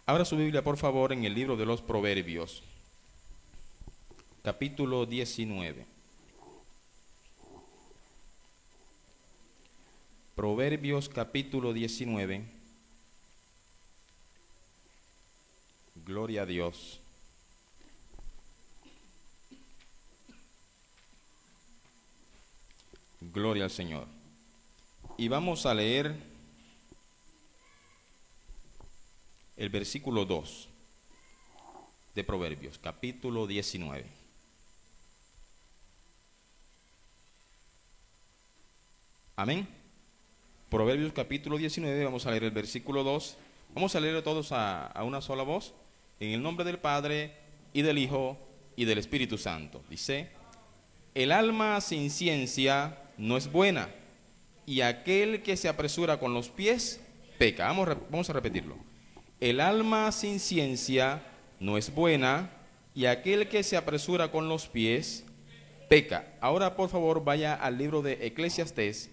Abra su Biblia, por favor, en el libro de los Proverbios, capítulo 19. Proverbios, capítulo 19. Gloria a Dios. Gloria al Señor. Y vamos a leer el versículo 2 de Proverbios, capítulo 19. Amén. Proverbios, capítulo 19, vamos a leer el versículo 2. Vamos a leerlo todos a una sola voz. En el nombre del Padre, y del Hijo, y del Espíritu Santo. Dice: el alma sin ciencia no es buena, y aquel que se apresura con los pies peca. Vamos a repetirlo. El alma sin ciencia no es buena, y aquel que se apresura con los pies peca. Ahora, por favor, vaya al libro de Eclesiastés,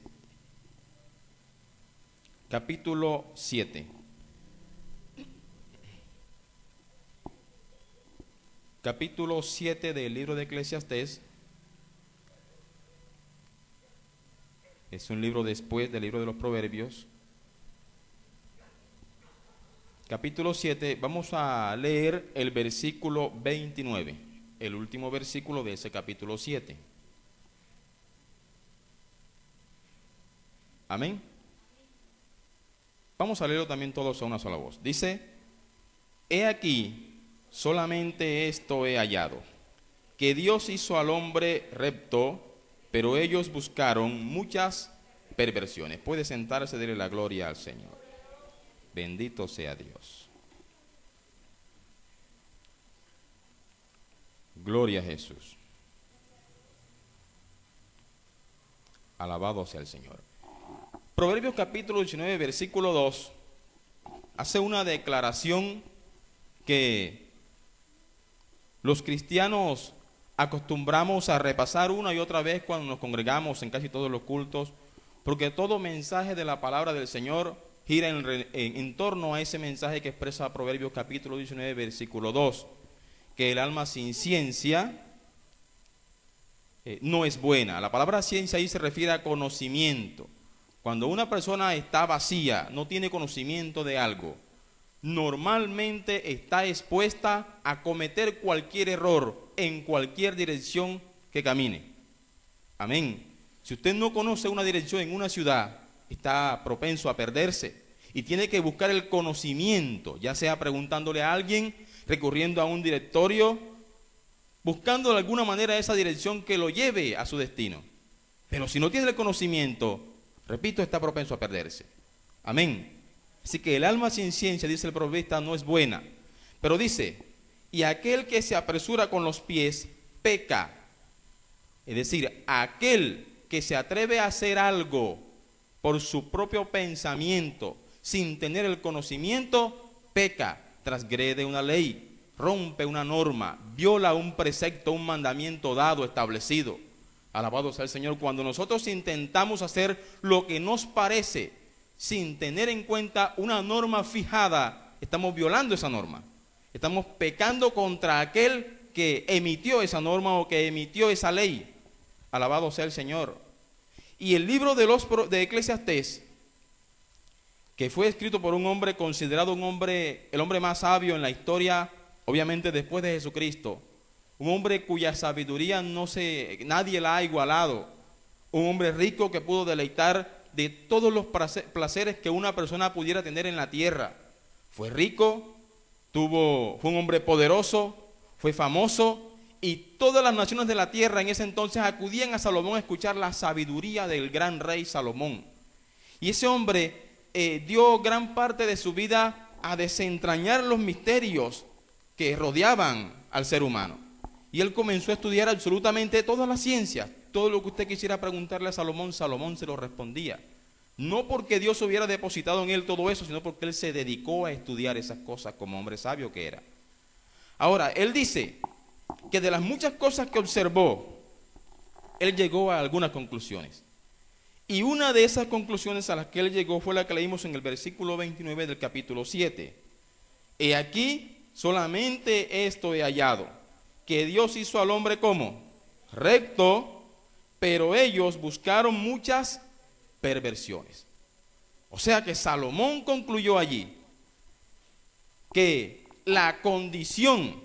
capítulo 7. Capítulo 7 del libro de Eclesiastés. Es un libro después del libro de los Proverbios. Capítulo 7, vamos a leer el versículo 29, el último versículo de ese capítulo 7. Amén. Vamos a leerlo también todos a una sola voz. Dice: he aquí, solamente esto he hallado, que Dios hizo al hombre recto, pero ellos buscaron muchas perversiones. Puede sentarse, darle la gloria al Señor. Bendito sea Dios. Gloria a Jesús. Alabado sea el Señor. Proverbios capítulo 19, versículo 2, hace una declaración que los cristianos acostumbramos a repasar una y otra vez cuando nos congregamos en casi todos los cultos, porque todo mensaje de la palabra del Señor gira en torno a ese mensaje que expresa Proverbios capítulo 19, versículo 2, que el alma sin ciencia no es buena. La palabra ciencia ahí se refiere a conocimiento. Cuando una persona está vacía, no tiene conocimiento de algo, normalmente está expuesta a cometer cualquier error en cualquier dirección que camine. Amén. Si usted no conoce una dirección en una ciudad, está propenso a perderse y tiene que buscar el conocimiento, ya sea preguntándole a alguien, recurriendo a un directorio, buscando de alguna manera esa dirección que lo lleve a su destino. Pero si no tiene el conocimiento, repito, está propenso a perderse. Amén. Así que el alma sin ciencia, dice el proverbista, no es buena. Pero dice: y aquel que se apresura con los pies peca. Es decir, aquel que se atreve a hacer algo por su propio pensamiento, sin tener el conocimiento, peca, transgrede una ley, rompe una norma, viola un precepto, un mandamiento dado, establecido. Alabado sea el Señor. Cuando nosotros intentamos hacer lo que nos parece, sin tener en cuenta una norma fijada, estamos violando esa norma. Estamos pecando contra aquel que emitió esa norma o que emitió esa ley. Alabado sea el Señor. Y el libro de Eclesiastés, que fue escrito por un hombre considerado el hombre más sabio en la historia, obviamente después de Jesucristo, un hombre cuya sabiduría nadie la ha igualado, un hombre rico que pudo deleitar de todos los placeres que una persona pudiera tener en la tierra. Fue rico, fue un hombre poderoso, fue famoso, y todas las naciones de la tierra en ese entonces acudían a Salomón a escuchar la sabiduría del gran rey Salomón. Y ese hombre dio gran parte de su vida a desentrañar los misterios que rodeaban al ser humano. Y él comenzó a estudiar absolutamente todas las ciencias. Todo lo que usted quisiera preguntarle a Salomón, Salomón se lo respondía. No porque Dios hubiera depositado en él todo eso, sino porque él se dedicó a estudiar esas cosas como hombre sabio que era. Ahora, él dice que de las muchas cosas que observó, él llegó a algunas conclusiones. Y una de esas conclusiones a las que él llegó fue la que leímos en el versículo 29 del capítulo 7. He aquí, solamente esto he hallado, que Dios hizo al hombre como recto, pero ellos buscaron muchas perversiones. O sea que Salomón concluyó allí que la condición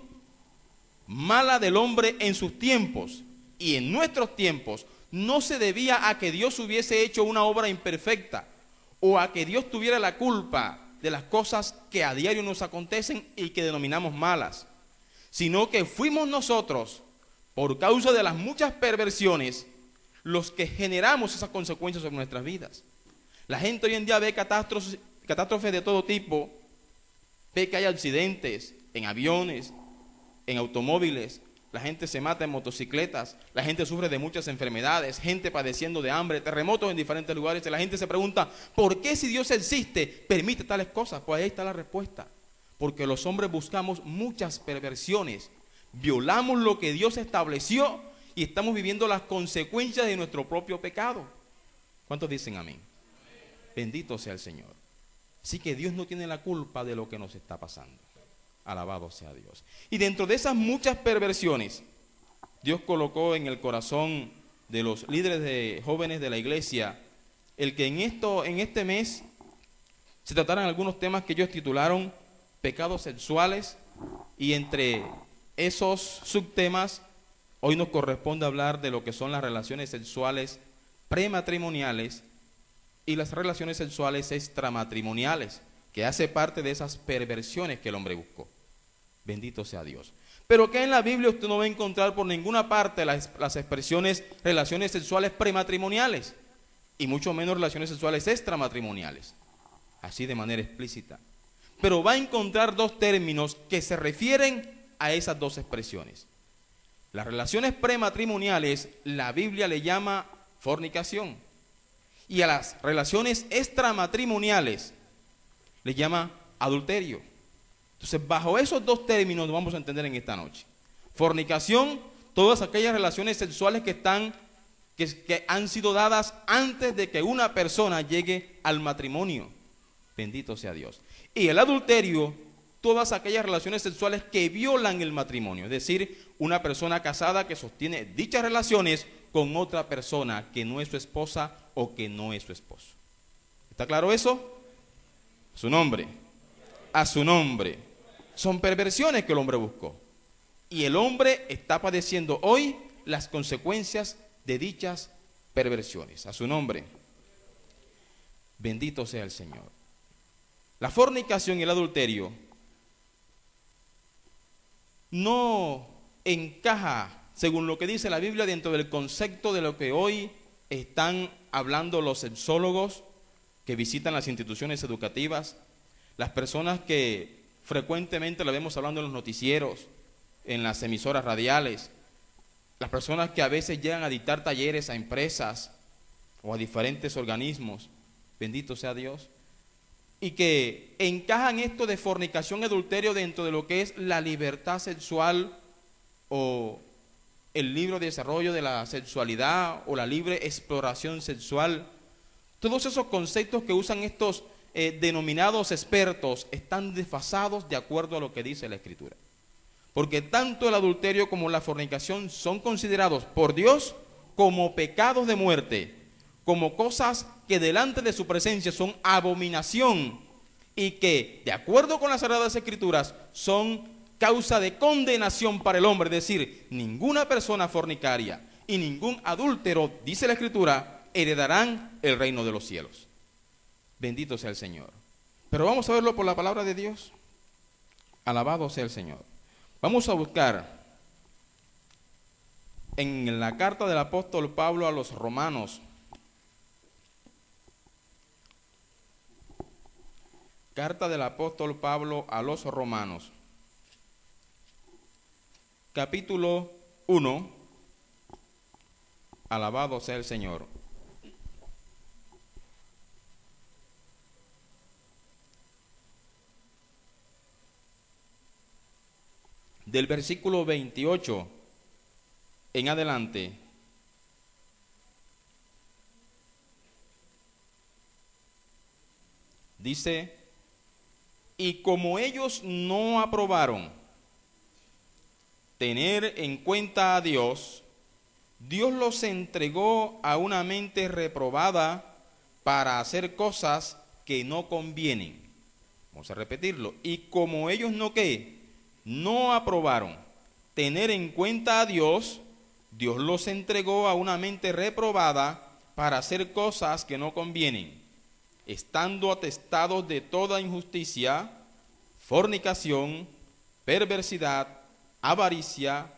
mala del hombre en sus tiempos y en nuestros tiempos no se debía a que Dios hubiese hecho una obra imperfecta o a que Dios tuviera la culpa de las cosas que a diario nos acontecen y que denominamos malas, sino que fuimos nosotros, por causa de las muchas perversiones, los que generamos esas consecuencias sobre nuestras vidas. La gente hoy en día ve catástrofes de todo tipo, ve que hay accidentes en aviones, en automóviles, la gente se mata en motocicletas, la gente sufre de muchas enfermedades, gente padeciendo de hambre, terremotos en diferentes lugares, y la gente se pregunta, ¿por qué si Dios existe permite tales cosas? Pues ahí está la respuesta, porque los hombres buscamos muchas perversiones, violamos lo que Dios estableció y estamos viviendo las consecuencias de nuestro propio pecado. ¿Cuántos dicen amén? Bendito sea el Señor. Así que Dios no tiene la culpa de lo que nos está pasando. Alabado sea Dios. Y dentro de esas muchas perversiones, Dios colocó en el corazón de los líderes de jóvenes de la iglesia el que en este mes se trataran algunos temas que ellos titularon pecados sexuales, y entre esos subtemas hoy nos corresponde hablar de lo que son las relaciones sexuales prematrimoniales y las relaciones sexuales extramatrimoniales, que hace parte de esas perversiones que el hombre buscó. Bendito sea Dios. Pero que en la Biblia usted no va a encontrar por ninguna parte las expresiones relaciones sexuales prematrimoniales, y mucho menos relaciones sexuales extramatrimoniales, así de manera explícita. Pero va a encontrar dos términos que se refieren a esas dos expresiones. Las relaciones prematrimoniales, la Biblia le llama fornicación, y a las relaciones extramatrimoniales le llama adulterio. Entonces, bajo esos dos términos vamos a entender en esta noche. Fornicación, todas aquellas relaciones sexuales que han sido dadas antes de que una persona llegue al matrimonio. Bendito sea Dios. Y el adulterio, todas aquellas relaciones sexuales que violan el matrimonio. Es decir, una persona casada que sostiene dichas relaciones con otra persona que no es su esposa o que no es su esposo. ¿Está claro eso? Su nombre. A su nombre. Son perversiones que el hombre buscó. Y el hombre está padeciendo hoy las consecuencias de dichas perversiones. A su nombre. Bendito sea el Señor. La fornicación y el adulterio no encaja, según lo que dice la Biblia, dentro del concepto de lo que hoy están hablando los sexólogos que visitan las instituciones educativas, las personas que frecuentemente la vemos hablando en los noticieros, en las emisoras radiales, las personas que a veces llegan a dictar talleres a empresas o a diferentes organismos, bendito sea Dios, y que encajan esto de fornicación y adulterio dentro de lo que es la libertad sexual o el libre desarrollo de la sexualidad o la libre exploración sexual. Todos esos conceptos que usan estos denominados expertos están desfasados de acuerdo a lo que dice la Escritura. Porque tanto el adulterio como la fornicación son considerados por Dios como pecados de muerte, como cosas que delante de su presencia son abominación y que, de acuerdo con las Sagradas Escrituras, son causa de condenación para el hombre. Es decir, ninguna persona fornicaria y ningún adúltero, dice la Escritura, heredarán el reino de los cielos. Bendito sea el Señor. Pero vamos a verlo por la palabra de Dios. Alabado sea el Señor. Vamos a buscar en la carta del apóstol Pablo a los romanos, carta del apóstol Pablo a los romanos, capítulo 1, alabado sea el Señor. Del versículo 28 en adelante, dice Y como ellos no aprobaron tener en cuenta a Dios, Dios los entregó a una mente reprobada para hacer cosas que no convienen. Vamos a repetirlo. Y como ellos no ¿qué? No aprobaron tener en cuenta a Dios, Dios los entregó a una mente reprobada para hacer cosas que no convienen, estando atestados de toda injusticia, fornicación, perversidad, avaricia,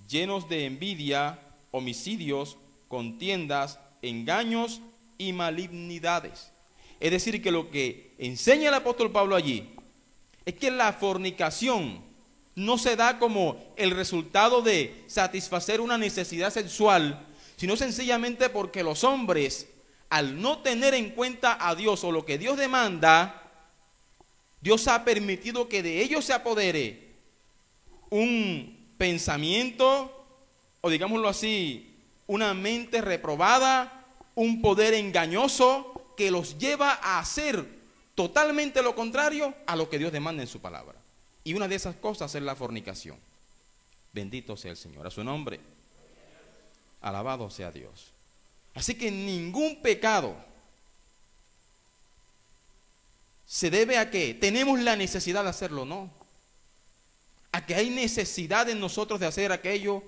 llenos de envidia, homicidios, contiendas, engaños y malignidades. Es decir, que lo que enseña el apóstol Pablo allí es que la fornicación no se da como el resultado de satisfacer una necesidad sexual, sino sencillamente porque los hombres, al no tener en cuenta a Dios o lo que Dios demanda, Dios ha permitido que de ellos se apodere un pensamiento, o digámoslo así, una mente reprobada, un poder engañoso que los lleva a hacer totalmente lo contrario a lo que Dios demanda en su palabra. Y una de esas cosas es la fornicación. Bendito sea el Señor, a su nombre. Alabado sea Dios. Así que ningún pecado se debe a que tenemos la necesidad de hacerlo, no. A que hay necesidad en nosotros de hacer aquello,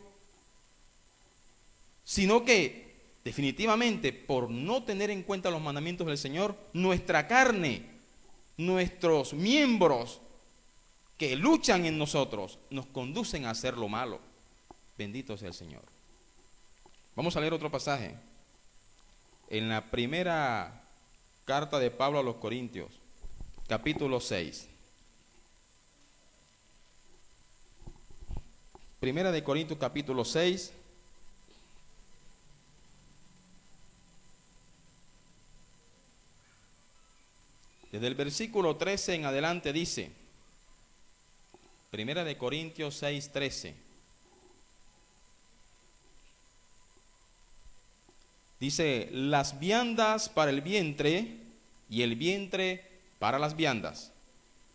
sino que definitivamente por no tener en cuenta los mandamientos del Señor, nuestra carne, nuestros miembros que luchan en nosotros, nos conducen a hacer lo malo. Bendito sea el Señor. Vamos a leer otro pasaje. En la primera carta de Pablo a los Corintios, capítulo 6. Primera de Corintios, capítulo 6. Desde el versículo 13 en adelante dice, Primera de Corintios 6, 13. Dice, las viandas para el vientre y el vientre para las viandas,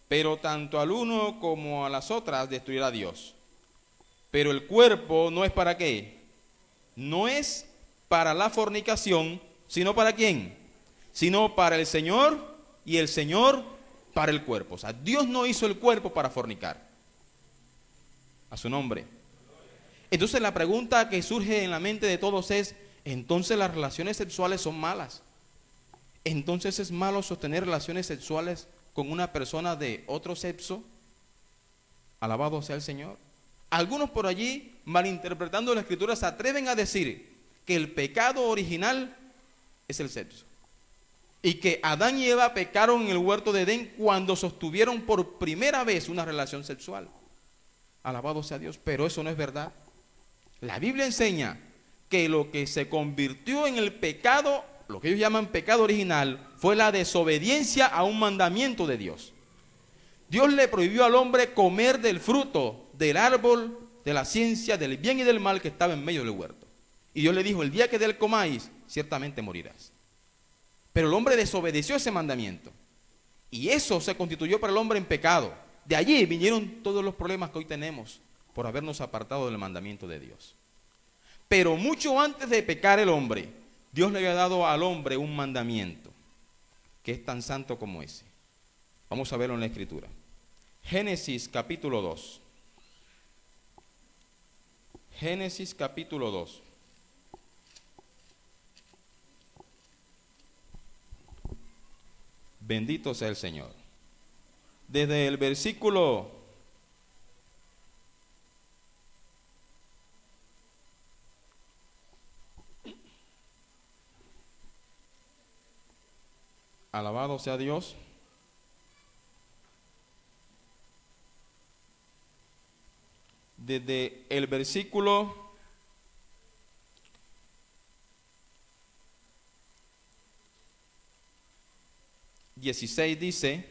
pero tanto al uno como a las otras destruirá Dios. Pero el cuerpo no es para qué, no es para la fornicación, sino para quién, sino para el Señor y el Señor para el cuerpo. O sea, Dios no hizo el cuerpo para fornicar. A su nombre. Entonces la pregunta que surge en la mente de todos es, entonces las relaciones sexuales son malas. Entonces es malo sostener relaciones sexuales con una persona de otro sexo. Alabado sea el Señor. Algunos por allí, malinterpretando la Escritura, se atreven a decir que el pecado original es el sexo. Y que Adán y Eva pecaron en el huerto de Edén cuando sostuvieron por primera vez una relación sexual. Alabado sea Dios, pero eso no es verdad. La Biblia enseña que lo que se convirtió en el pecado, lo que ellos llaman pecado original, fue la desobediencia a un mandamiento de Dios. Dios le prohibió al hombre comer del fruto del árbol de la ciencia del bien y del mal que estaba en medio del huerto. Y Dios le dijo, el día que de él comáis, ciertamente morirás. Pero el hombre desobedeció ese mandamiento. Y eso se constituyó para el hombre en pecado. De allí vinieron todos los problemas que hoy tenemos por habernos apartado del mandamiento de Dios. Pero mucho antes de pecar el hombre, Dios le había dado al hombre un mandamiento que es tan santo como ese. Vamos a verlo en la Escritura. Génesis capítulo 2. Génesis capítulo 2. Bendito sea el Señor. Desde el versículo 1. Alabado sea Dios. Desde el versículo 16 dice,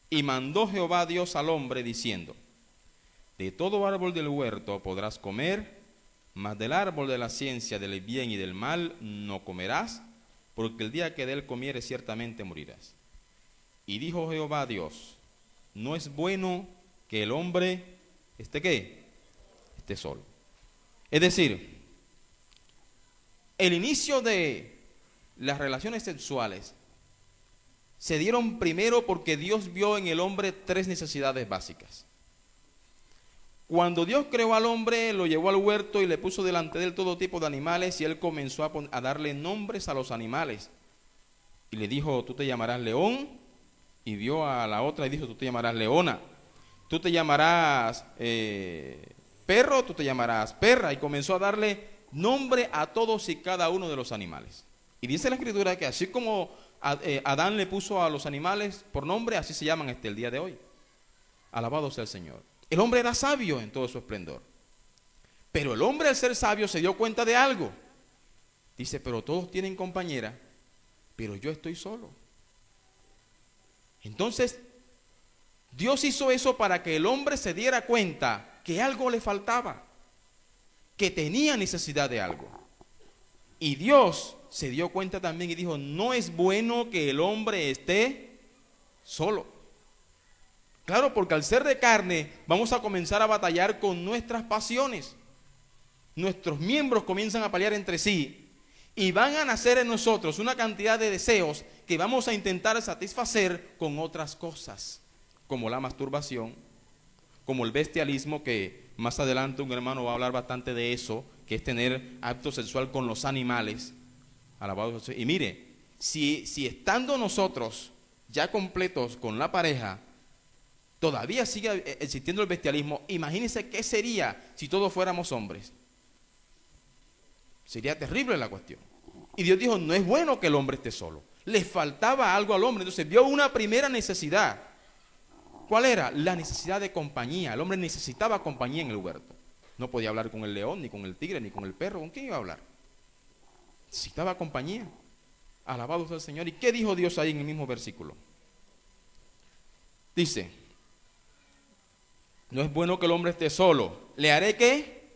y mandó Jehová Dios al hombre diciendo, de todo árbol del huerto podrás comer, mas del árbol de la ciencia del bien y del mal no comerás, porque el día que de él comieres ciertamente morirás. Y dijo Jehová Dios, no es bueno que el hombre esté ¿qué? Esté solo. Es decir, el inicio de las relaciones sexuales se dieron primero porque Dios vio en el hombre tres necesidades básicas. Cuando Dios creó al hombre, lo llevó al huerto y le puso delante de él todo tipo de animales, y él comenzó a darle nombres a los animales. Y le dijo, tú te llamarás león, y vio a la otra y dijo, tú te llamarás leona. Tú te llamarás perro, tú te llamarás perra. Y comenzó a darle nombre a todos y cada uno de los animales. Y dice la Escritura que así como Adán le puso a los animales por nombre, así se llaman el día de hoy. Alabado sea el Señor. El hombre era sabio en todo su esplendor. Pero el hombre, al ser sabio, se dio cuenta de algo. Dice, pero todos tienen compañera, pero yo estoy solo. Entonces, Dios hizo eso para que el hombre se diera cuenta que algo le faltaba, que tenía necesidad de algo. Y Dios se dio cuenta también y dijo, no es bueno que el hombre esté solo. Claro, porque al ser de carne vamos a comenzar a batallar con nuestras pasiones. Nuestros miembros comienzan a pelear entre sí y van a nacer en nosotros una cantidad de deseos que vamos a intentar satisfacer con otras cosas, como la masturbación, como el bestialismo, que más adelante un hermano va a hablar bastante de eso, que es tener acto sexual con los animales. Alabado sea. Y mire, si estando nosotros ya completos con la pareja, todavía sigue existiendo el bestialismo, imagínense qué sería si todos fuéramos hombres. Sería terrible la cuestión. Y Dios dijo, no es bueno que el hombre esté solo. Le faltaba algo al hombre, entonces vio una primera necesidad. ¿Cuál era? La necesidad de compañía. El hombre necesitaba compañía en el huerto. No podía hablar con el león, ni con el tigre, ni con el perro. ¿Con quién iba a hablar? Necesitaba compañía. Alabado sea el Señor. ¿Y qué dijo Dios ahí en el mismo versículo? Dice, no es bueno que el hombre esté solo. ¿Le haré qué?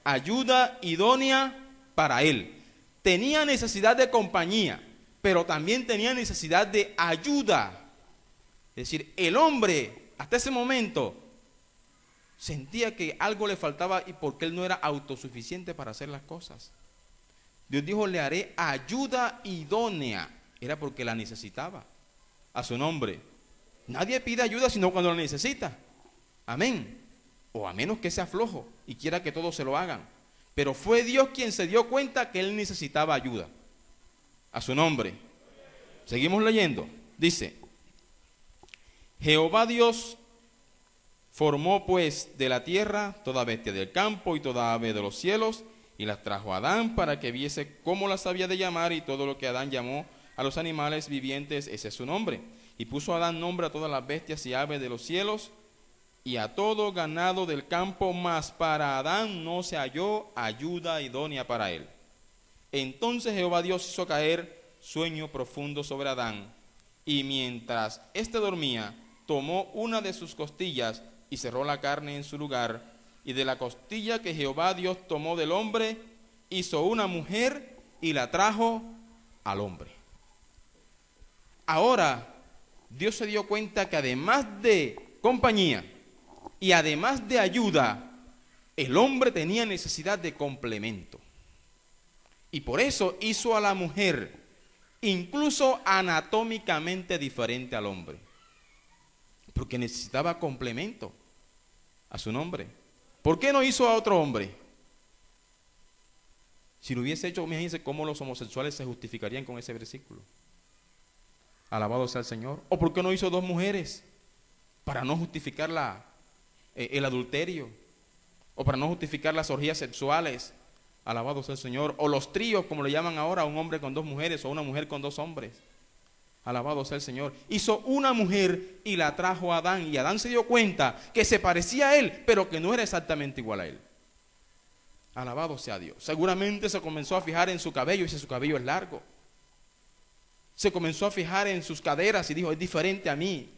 Ayuda idónea para él. Tenía necesidad de compañía, pero también tenía necesidad de ayuda. Es decir, el hombre hasta ese momento sentía que algo le faltaba y porque él no era autosuficiente para hacer las cosas. Dios dijo, le haré ayuda idónea. Era porque la necesitaba. A su nombre. Nadie pide ayuda sino cuando la necesita. Amén. O a menos que sea flojo y quiera que todos se lo hagan. Pero fue Dios quien se dio cuenta que él necesitaba ayuda. A su nombre. Seguimos leyendo. Dice, Jehová Dios formó pues de la tierra toda bestia del campo y toda ave de los cielos, y las trajo a Adán para que viese cómo las había de llamar, y todo lo que Adán llamó a los animales vivientes, ese es su nombre. Y puso Adán nombre a todas las bestias y aves de los cielos, y a todo ganado del campo, mas para Adán no se halló ayuda idónea para él. Entonces Jehová Dios hizo caer sueño profundo sobre Adán, y mientras éste dormía, tomó una de sus costillas y cerró la carne en su lugar, y de la costilla que Jehová Dios tomó del hombre, hizo una mujer y la trajo al hombre. Ahora, Dios se dio cuenta que además de compañía y además de ayuda, el hombre tenía necesidad de complemento. Y por eso hizo a la mujer, incluso anatómicamente diferente al hombre, porque necesitaba complemento a su nombre. ¿Por qué no hizo a otro hombre? Si lo hubiese hecho, imagínense cómo los homosexuales se justificarían con ese versículo. Alabado sea el Señor. ¿O por qué no hizo dos mujeres? Para no justificar el adulterio, o para no justificar las orgías sexuales. Alabado sea el Señor. O los tríos, como le llaman ahora, un hombre con dos mujeres o una mujer con dos hombres. Alabado sea el Señor. Hizo una mujer y la trajo a Adán, y Adán se dio cuenta que se parecía a él, pero que no era exactamente igual a él. Alabado sea Dios. Seguramente se comenzó a fijar en su cabello, y si su cabello es largo. Se comenzó a fijar en sus caderas y dijo, es diferente a mí.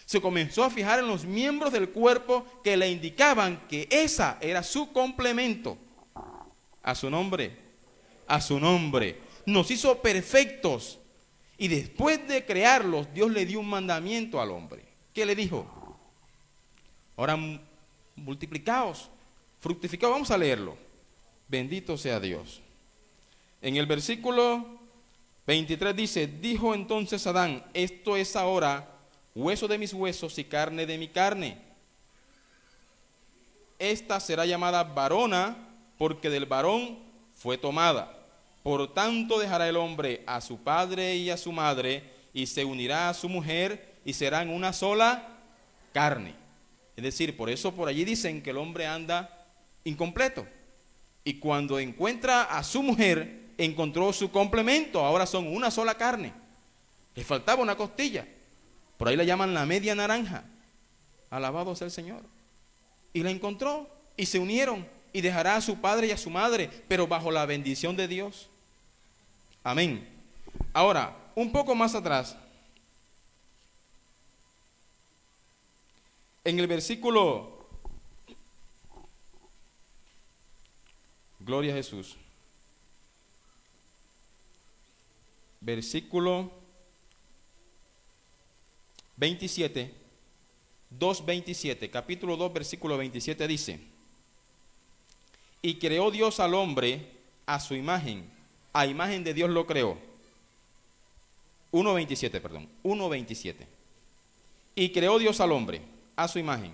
Se comenzó a fijar en los miembros del cuerpo que le indicaban que esa era su complemento. A su nombre. A su nombre. Nos hizo perfectos. Y después de crearlos, Dios le dio un mandamiento al hombre. ¿Qué le dijo? Ahora multiplicaos, fructificaos. Vamos a leerlo. Bendito sea Dios. En el versículo 23 dice: dijo entonces Adán, esto es ahora hueso de mis huesos y carne de mi carne. Esta será llamada varona, porque del varón fue tomada. Por tanto dejará el hombre a su padre y a su madre, y se unirá a su mujer, y serán una sola carne. Es decir, por eso por allí dicen que el hombre anda incompleto. Y cuando encuentra a su mujer, encontró su complemento. Ahora son una sola carne. Le faltaba una costilla. Por ahí la llaman la media naranja. Alabado sea el Señor. Y la encontró y se unieron, y dejará a su padre y a su madre, pero bajo la bendición de Dios. Amén. Ahora, un poco más atrás, en el versículo, gloria a Jesús, versículo 27, 2:27, capítulo 2, versículo 27 dice: y creó Dios al hombre a su imagen, a imagen de Dios lo creó. 1:27. Y creó Dios al hombre a su imagen,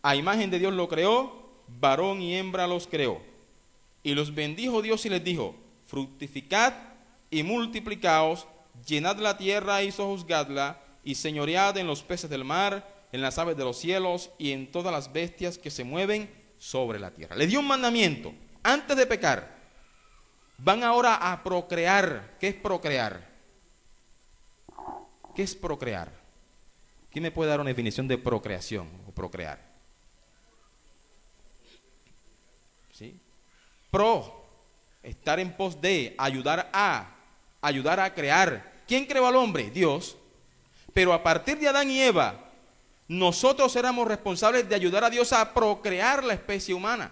a imagen de Dios lo creó, varón y hembra los creó. Y los bendijo Dios y les dijo: fructificad y multiplicaos, llenad la tierra y sojuzgadla, y señoread en los peces del mar, en las aves de los cielos y en todas las bestias que se mueven sobre la tierra. Le dio un mandamiento antes de pecar. Van ahora a procrear. ¿Qué es procrear? ¿Qué es procrear? ¿Quién me puede dar una definición de procreación o procrear? ¿Sí? Pro, estar en pos de, ayudar a crear. ¿Quién creó al hombre? Dios. Pero a partir de Adán y Eva, nosotros éramos responsables de ayudar a Dios a procrear la especie humana.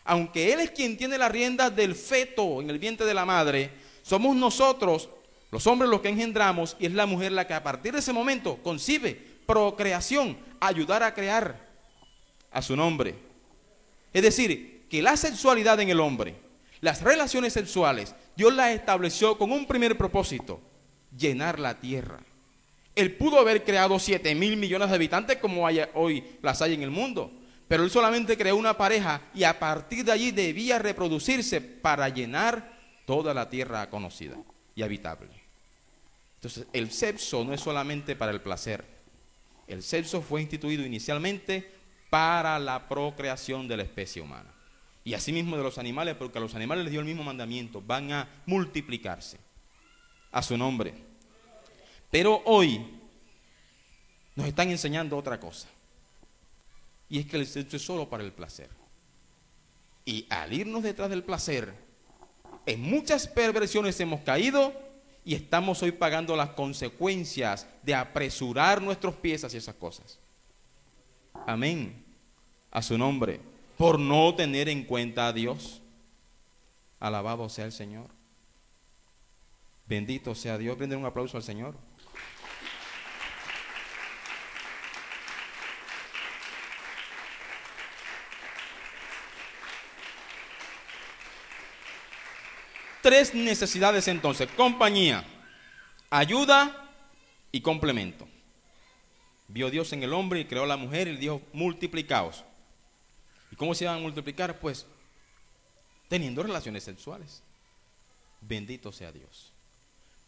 Aunque Él es quien tiene las riendas del feto en el vientre de la madre, somos nosotros, los hombres, los que engendramos, y es la mujer la que a partir de ese momento concibe procreación, ayudar a crear a su nombre. Es decir, que la sexualidad en el hombre, las relaciones sexuales, Dios las estableció con un primer propósito: llenar la tierra. Él pudo haber creado 7.000 millones de habitantes como hoy las hay en el mundo, pero Él solamente creó una pareja y a partir de allí debía reproducirse para llenar toda la tierra conocida y habitable. Entonces, el sexo no es solamente para el placer. El sexo fue instituido inicialmente para la procreación de la especie humana. Y asimismo de los animales, porque a los animales les dio el mismo mandamiento: van a multiplicarse a su nombre. Pero hoy nos están enseñando otra cosa, y es que el sexo es solo para el placer. Y al irnos detrás del placer, en muchas perversiones hemos caído y estamos hoy pagando las consecuencias de apresurar nuestros pies hacia esas cosas. Amén. A su nombre, por no tener en cuenta a Dios. Alabado sea el Señor. Bendito sea Dios. Brinden un aplauso al Señor. Tres necesidades entonces: compañía, ayuda y complemento. Vio Dios en el hombre y creó a la mujer y le dijo: multiplicaos. ¿Y cómo se iban a multiplicar? Pues teniendo relaciones sexuales. Bendito sea Dios.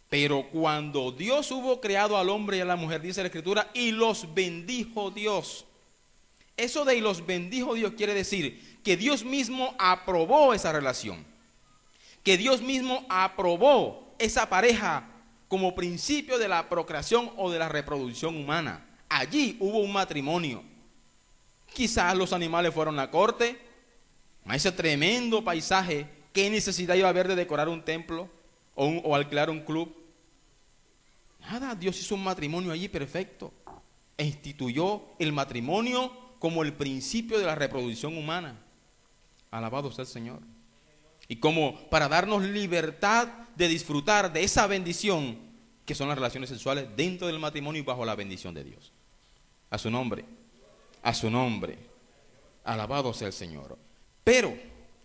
Pero cuando Dios hubo creado al hombre y a la mujer, dice la Escritura, y los bendijo Dios. Eso de "y los bendijo Dios" quiere decir que Dios mismo aprobó esa relación, que Dios mismo aprobó esa pareja como principio de la procreación o de la reproducción humana. Allí hubo un matrimonio. Quizás los animales fueron la corte, a ese tremendo paisaje. ¿Qué necesidad iba a haber de decorar un templo o alquilar un club? Nada, Dios hizo un matrimonio allí perfecto e instituyó el matrimonio como el principio de la reproducción humana. Alabado sea el Señor. Y como para darnos libertad de disfrutar de esa bendición que son las relaciones sexuales dentro del matrimonio y bajo la bendición de Dios. A su nombre. A su nombre. Alabado sea el Señor. Pero,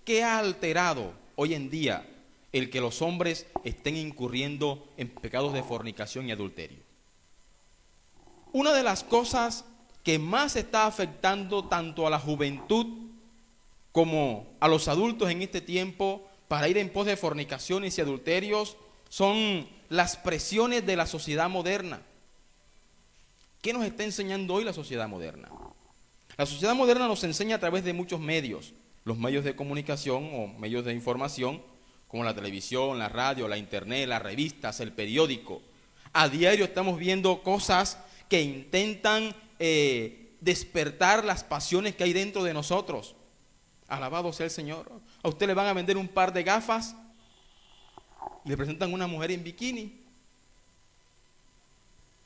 ¿qué ha alterado hoy en día el que los hombres estén incurriendo en pecados de fornicación y adulterio? Una de las cosas que más está afectando tanto a la juventud como a los adultos en este tiempo para ir en pos de fornicaciones y adulterios son las presiones de la sociedad moderna. ¿Qué nos está enseñando hoy la sociedad moderna? La sociedad moderna nos enseña a través de muchos medios, los medios de comunicación o medios de información, como la televisión, la radio, la internet, las revistas, el periódico. A diario estamos viendo cosas que intentan despertar las pasiones que hay dentro de nosotros. Alabado sea el Señor. A usted le van a vender un par de gafas y le presentan una mujer en bikini.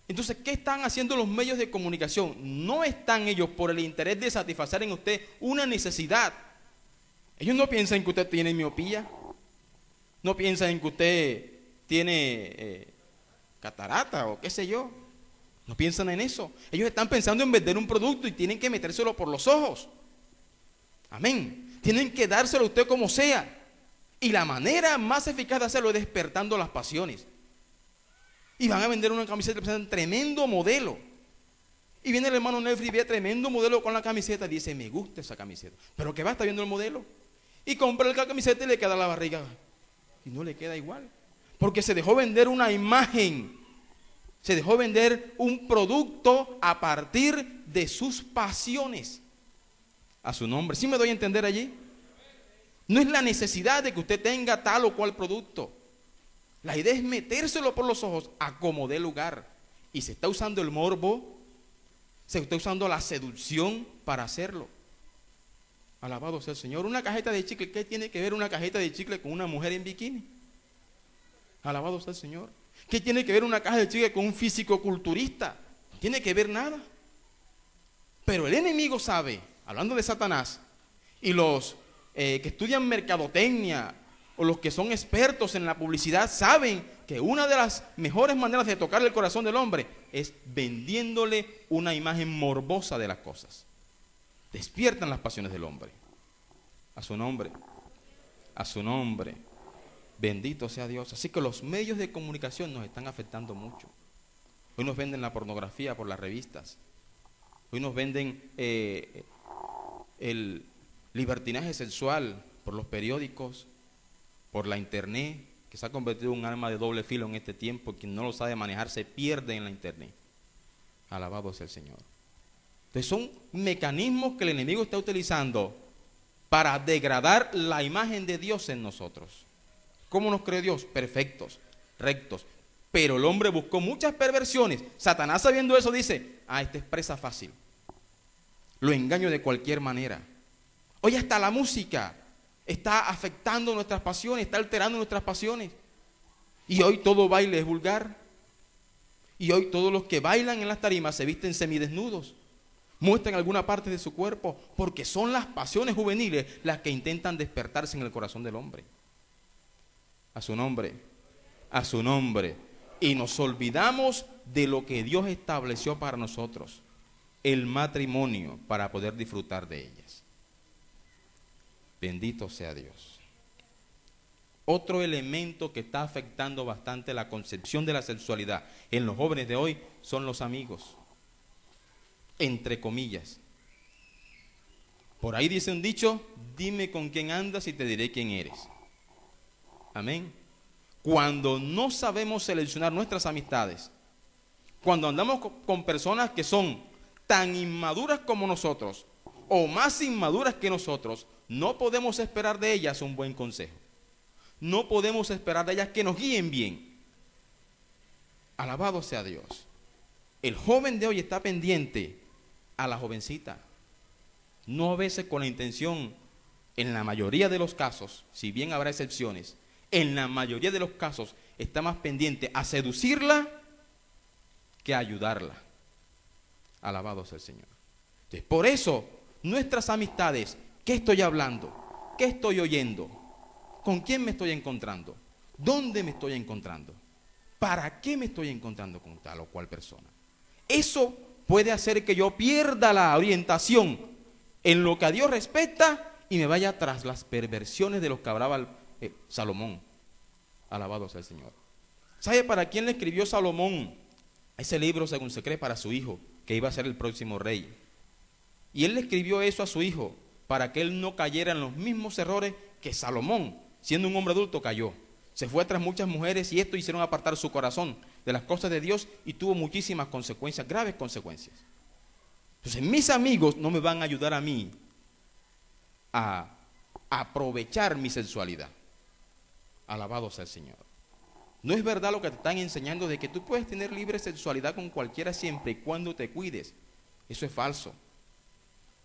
Entonces, ¿qué están haciendo los medios de comunicación? No están ellos por el interés de satisfacer en usted una necesidad. Ellos no piensan que usted tiene miopía, no piensan en que usted tiene catarata o qué sé yo. No piensan en eso. Ellos están pensando en vender un producto y tienen que metérselo por los ojos. Amén. Tienen que dárselo a usted como sea. Y la manera más eficaz de hacerlo es despertando las pasiones. Y van a vender una camiseta que presentan tremendo modelo. Y viene el hermano Nelfri y ve tremendo modelo con la camiseta y dice, me gusta esa camiseta. Pero que va, está viendo el modelo. Y compra la camiseta y le queda la barriga. Y no le queda igual. Porque se dejó vender una imagen. Se dejó vender un producto a partir de sus pasiones. A su nombre. ¿Sí me doy a entender allí? No es la necesidad de que usted tenga tal o cual producto. La idea es metérselo por los ojos a como dé lugar. Y se está usando el morbo, se está usando la seducción para hacerlo. Alabado sea el Señor. Una cajeta de chicle, ¿qué tiene que ver una cajeta de chicle con una mujer en bikini? Alabado sea el Señor. ¿Qué tiene que ver una caja de chicle con un físico culturista? No tiene que ver nada. Pero el enemigo sabe, hablando de Satanás, y los que estudian mercadotecnia o los que son expertos en la publicidad saben que una de las mejores maneras de tocar el corazón del hombre es vendiéndole una imagen morbosa de las cosas. Despiertan las pasiones del hombre. A su nombre. A su nombre. Bendito sea Dios. Así que los medios de comunicación nos están afectando mucho. Hoy nos venden la pornografía por las revistas. Hoy nos venden el libertinaje sexual por los periódicos, por la internet, que se ha convertido en un arma de doble filo en este tiempo. Quien no lo sabe manejar se pierde en la internet. Alabado sea el Señor. Entonces son mecanismos que el enemigo está utilizando para degradar la imagen de Dios en nosotros. ¿Cómo nos creó Dios? Perfectos, rectos. Pero el hombre buscó muchas perversiones. Satanás, sabiendo eso, dice, esta es presa fácil. Lo engaño de cualquier manera. Hoy hasta la música está afectando nuestras pasiones, está alterando nuestras pasiones. Y hoy todo baile es vulgar. Y hoy todos los que bailan en las tarimas se visten semidesnudos. Muestran alguna parte de su cuerpo, porque son las pasiones juveniles las que intentan despertarse en el corazón del hombre. A su nombre, a su nombre. Y nos olvidamos de lo que Dios estableció para nosotros, el matrimonio, para poder disfrutar de ellas. Bendito sea Dios. Otro elemento que está afectando bastante la concepción de la sexualidad en los jóvenes de hoy son los amigos, entre comillas. Por ahí dice un dicho, dime con quién andas y te diré quién eres. Amén. Cuando no sabemos seleccionar nuestras amistades, cuando andamos con personas que son tan inmaduras como nosotros o más inmaduras que nosotros, no podemos esperar de ellas un buen consejo. No podemos esperar de ellas que nos guíen bien. Alabado sea Dios. El joven de hoy está pendiente a la jovencita. No a veces con la intención, en la mayoría de los casos, si bien habrá excepciones, en la mayoría de los casos está más pendiente a seducirla que a ayudarla. Alabado sea el Señor. Entonces, por eso, nuestras amistades, ¿qué estoy hablando? ¿Qué estoy oyendo? ¿Con quién me estoy encontrando? ¿Dónde me estoy encontrando? ¿Para qué me estoy encontrando con tal o cual persona? Eso puede hacer que yo pierda la orientación en lo que a Dios respecta y me vaya tras las perversiones de los que hablaba Salomón. Alabado sea el Señor. ¿Sabe para quién le escribió Salomón ese libro, según se cree, para su hijo, que iba a ser el próximo rey? Y él le escribió eso a su hijo para que él no cayera en los mismos errores que Salomón, siendo un hombre adulto, cayó. Se fue tras muchas mujeres y esto hicieron apartar su corazón de las cosas de Dios y tuvo muchísimas consecuencias, graves consecuencias. Entonces mis amigos no me van a ayudar a mí a aprovechar mi sensualidad. Alabado sea el Señor. No es verdad lo que te están enseñando de que tú puedes tener libre sexualidad con cualquiera siempre y cuando te cuides. Eso es falso.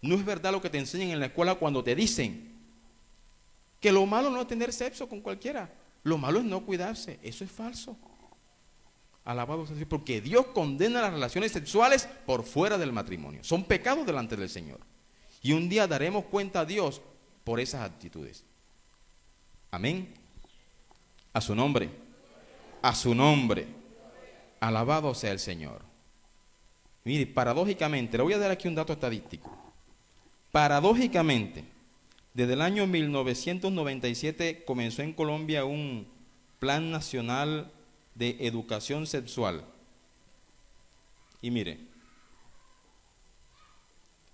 No es verdad lo que te enseñan en la escuela cuando te dicen que lo malo no es tener sexo con cualquiera. Lo malo es no cuidarse. Eso es falso. Alabado sea Dios, porque Dios condena las relaciones sexuales por fuera del matrimonio. Son pecados delante del Señor. Y un día daremos cuenta a Dios por esas actitudes. Amén. A su nombre. A su nombre. Alabado sea el Señor. Mire, paradójicamente, le voy a dar aquí un dato estadístico. Paradójicamente, desde el año 1997 comenzó en Colombia un plan nacional de educación sexual. Y mire,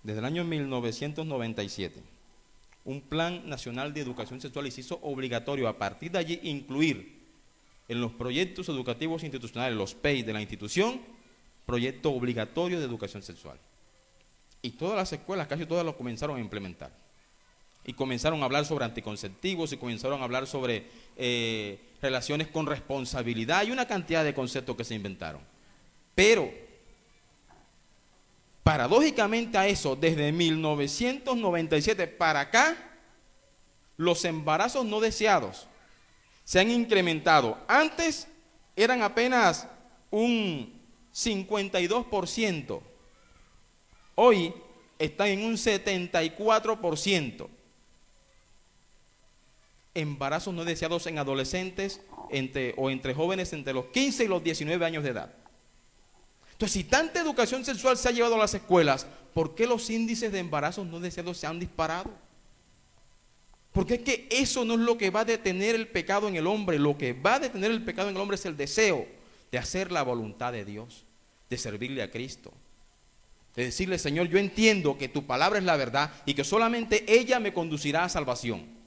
desde el año 1997, un plan nacional de educación sexual y se hizo obligatorio a partir de allí incluir en los proyectos educativos institucionales, los PEI de la institución, proyecto obligatorio de educación sexual. Y todas las escuelas, casi todas lo comenzaron a implementar. Y comenzaron a hablar sobre anticonceptivos y comenzaron a hablar sobre relaciones con responsabilidad y una cantidad de conceptos que se inventaron. Pero, paradójicamente a eso, desde 1997 para acá, los embarazos no deseados se han incrementado. Antes eran apenas un 52%. Hoy están en un 74%. Embarazos no deseados en adolescentes entre jóvenes entre los 15 y los 19 años de edad. Entonces, si tanta educación sexual se ha llevado a las escuelas, ¿por qué los índices de embarazos no deseados se han disparado? Porque es que eso no es lo que va a detener el pecado en el hombre. Lo que va a detener el pecado en el hombre es el deseo de hacer la voluntad de Dios, de servirle a Cristo, de decirle: Señor, yo entiendo que tu palabra es la verdad y que solamente ella me conducirá a salvación.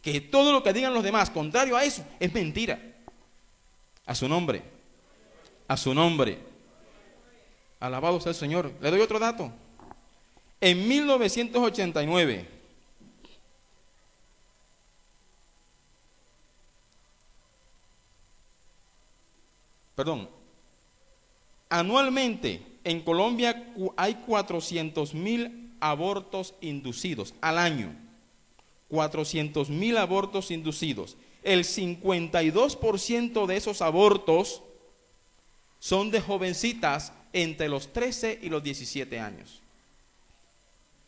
Que todo lo que digan los demás contrario a eso es mentira. A su nombre. A su nombre. Alabado sea el Señor. Le doy otro dato. En 1989, anualmente en Colombia hay 400.000 abortos inducidos al año. 400.000 abortos inducidos. El 52% de esos abortos son de jovencitas entre los 13 y los 17 años.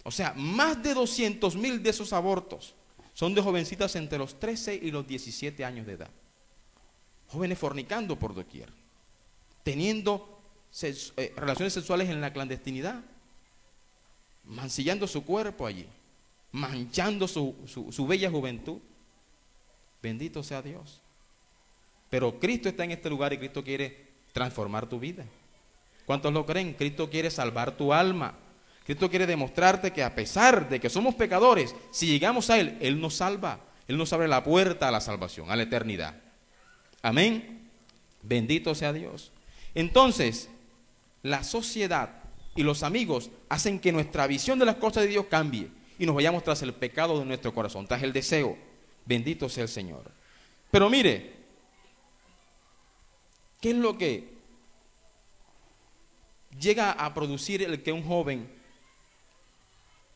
O sea, más de 200.000 de esos abortos son de jovencitas entre los 13 y los 17 años de edad. Jóvenes fornicando por doquier, teniendo relaciones sexuales en la clandestinidad, mancillando su cuerpo allí, manchando su bella juventud. Bendito sea Dios. Pero Cristo está en este lugar y Cristo quiere transformar tu vida. ¿Cuántos lo creen? Cristo quiere salvar tu alma. Cristo quiere demostrarte que a pesar de que somos pecadores, si llegamos a Él, Él nos salva. Él nos abre la puerta a la salvación, a la eternidad. Amén. Bendito sea Dios. Entonces, la sociedad y los amigos hacen que nuestra visión de las cosas de Dios cambie y nos vayamos tras el pecado de nuestro corazón, tras el deseo. Bendito sea el Señor. Pero mire, ¿qué es lo que llega a producir el que un joven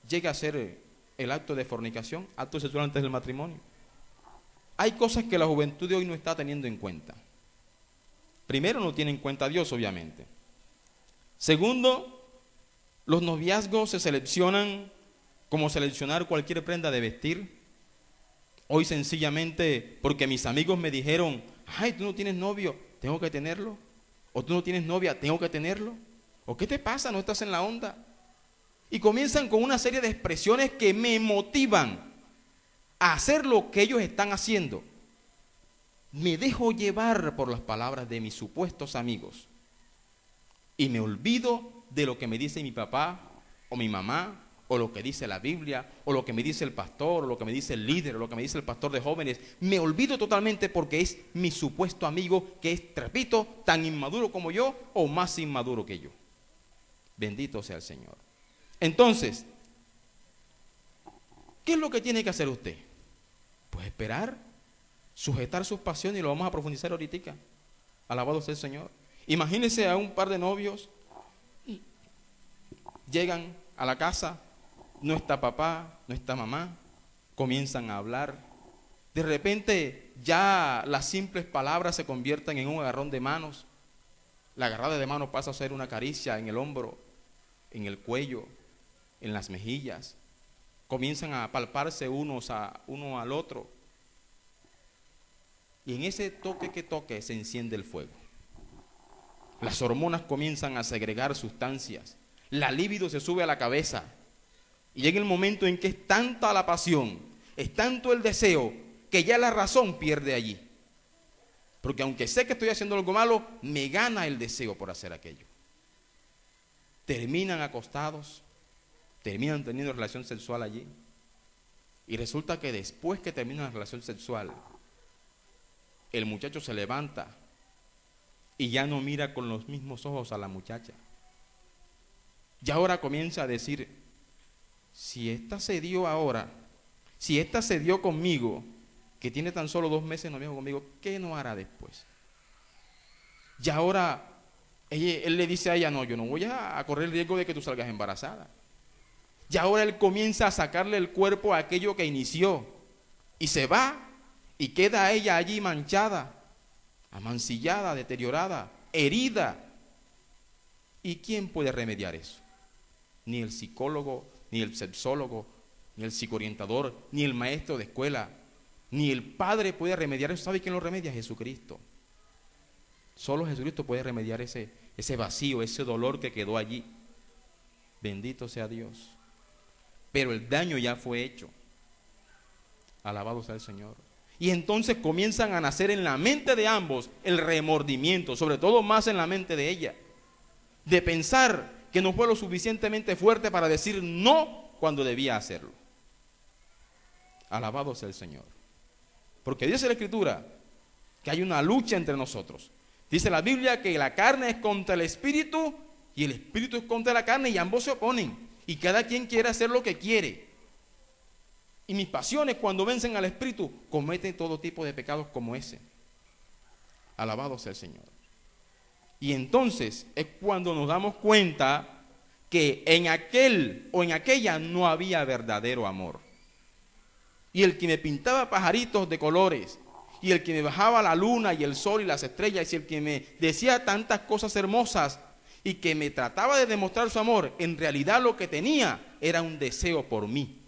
llegue a hacer el acto de fornicación, acto sexual antes del matrimonio? Hay cosas que la juventud de hoy no está teniendo en cuenta. Primero, no tiene en cuenta a Dios, obviamente. Segundo, los noviazgos se seleccionan como seleccionar cualquier prenda de vestir. Hoy sencillamente porque mis amigos me dijeron: ay, tú no tienes novio, tengo que tenerlo. O tú no tienes novia, tengo que tenerlo. ¿O qué te pasa? ¿No estás en la onda? Y comienzan con una serie de expresiones que me motivan a hacer lo que ellos están haciendo. Me dejo llevar por las palabras de mis supuestos amigos y me olvido de lo que me dice mi papá o mi mamá, o lo que dice la Biblia, o lo que me dice el pastor, o lo que me dice el líder, o lo que me dice el pastor de jóvenes. Me olvido totalmente porque es mi supuesto amigo que es, repito, tan inmaduro como yo o más inmaduro que yo. Bendito sea el Señor. Entonces, ¿qué es lo que tiene que hacer usted? Pues esperar, sujetar sus pasiones, y lo vamos a profundizar ahorita. Alabado sea el Señor. Imagínense a un par de novios, llegan a la casa, no está papá, no está mamá, comienzan a hablar. De repente ya las simples palabras se convierten en un agarrón de manos. La agarrada de manos pasa a ser una caricia en el hombro, en el cuello, en las mejillas. Comienzan a palparse uno al otro. Y en ese toque que toque se enciende el fuego. Las hormonas comienzan a segregar sustancias. La libido se sube a la cabeza. Y llega el momento en que es tanta la pasión, es tanto el deseo, que ya la razón pierde allí. Porque aunque sé que estoy haciendo algo malo, me gana el deseo por hacer aquello. Terminan acostados, terminan teniendo relación sexual allí. Y resulta que después que termina la relación sexual, el muchacho se levanta y ya no mira con los mismos ojos a la muchacha. Y ahora comienza a decir, si esta se dio ahora, si esta se dio conmigo, que tiene tan solo 2 meses noviazgo conmigo, ¿qué no hará después? Y ahora él le dice a ella, no, yo no voy a correr el riesgo de que tú salgas embarazada. Y ahora él comienza a sacarle el cuerpo a aquello que inició, y se va, y queda ella allí manchada, amancillada, deteriorada, herida. ¿Y quién puede remediar eso? Ni el psicólogo, ni el sexólogo, ni el psicoorientador, ni el maestro de escuela, ni el padre puede remediar eso. ¿Sabe quién lo remedia? Jesucristo. Solo Jesucristo puede remediar ese vacío, ese dolor que quedó allí. Bendito sea Dios. Pero el daño ya fue hecho. Alabado sea el Señor. Y entonces comienzan a nacer en la mente de ambos el remordimiento, sobre todo más en la mente de ella, de pensar que no fue lo suficientemente fuerte para decir no cuando debía hacerlo. Alabado sea el Señor. Porque dice la Escritura que hay una lucha entre nosotros. Dice la Biblia que la carne es contra el espíritu y el espíritu es contra la carne, y ambos se oponen. Y cada quien quiere hacer lo que quiere. Y mis pasiones, cuando vencen al espíritu, cometen todo tipo de pecados como ese. Alabado sea el Señor. Y entonces es cuando nos damos cuenta que en aquel o en aquella no había verdadero amor. Y el que me pintaba pajaritos de colores, y el que me bajaba la luna y el sol y las estrellas, y el que me decía tantas cosas hermosas y que me trataba de demostrar su amor, en realidad lo que tenía era un deseo por mí.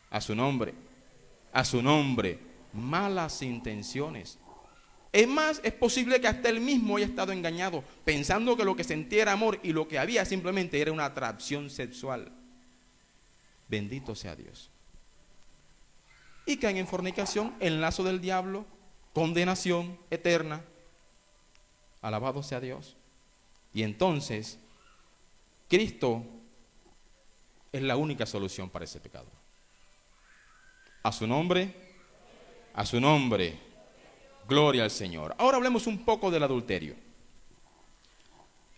A su nombre, malas intenciones. Es más, es posible que hasta él mismo haya estado engañado, pensando que lo que sentía era amor y lo que había simplemente era una atracción sexual. Bendito sea Dios. Y caen en fornicación, en lazo del diablo, condenación eterna. Alabado sea Dios. Y entonces, Cristo es la única solución para ese pecado. A su nombre, gloria al Señor. Ahora hablemos un poco del adulterio.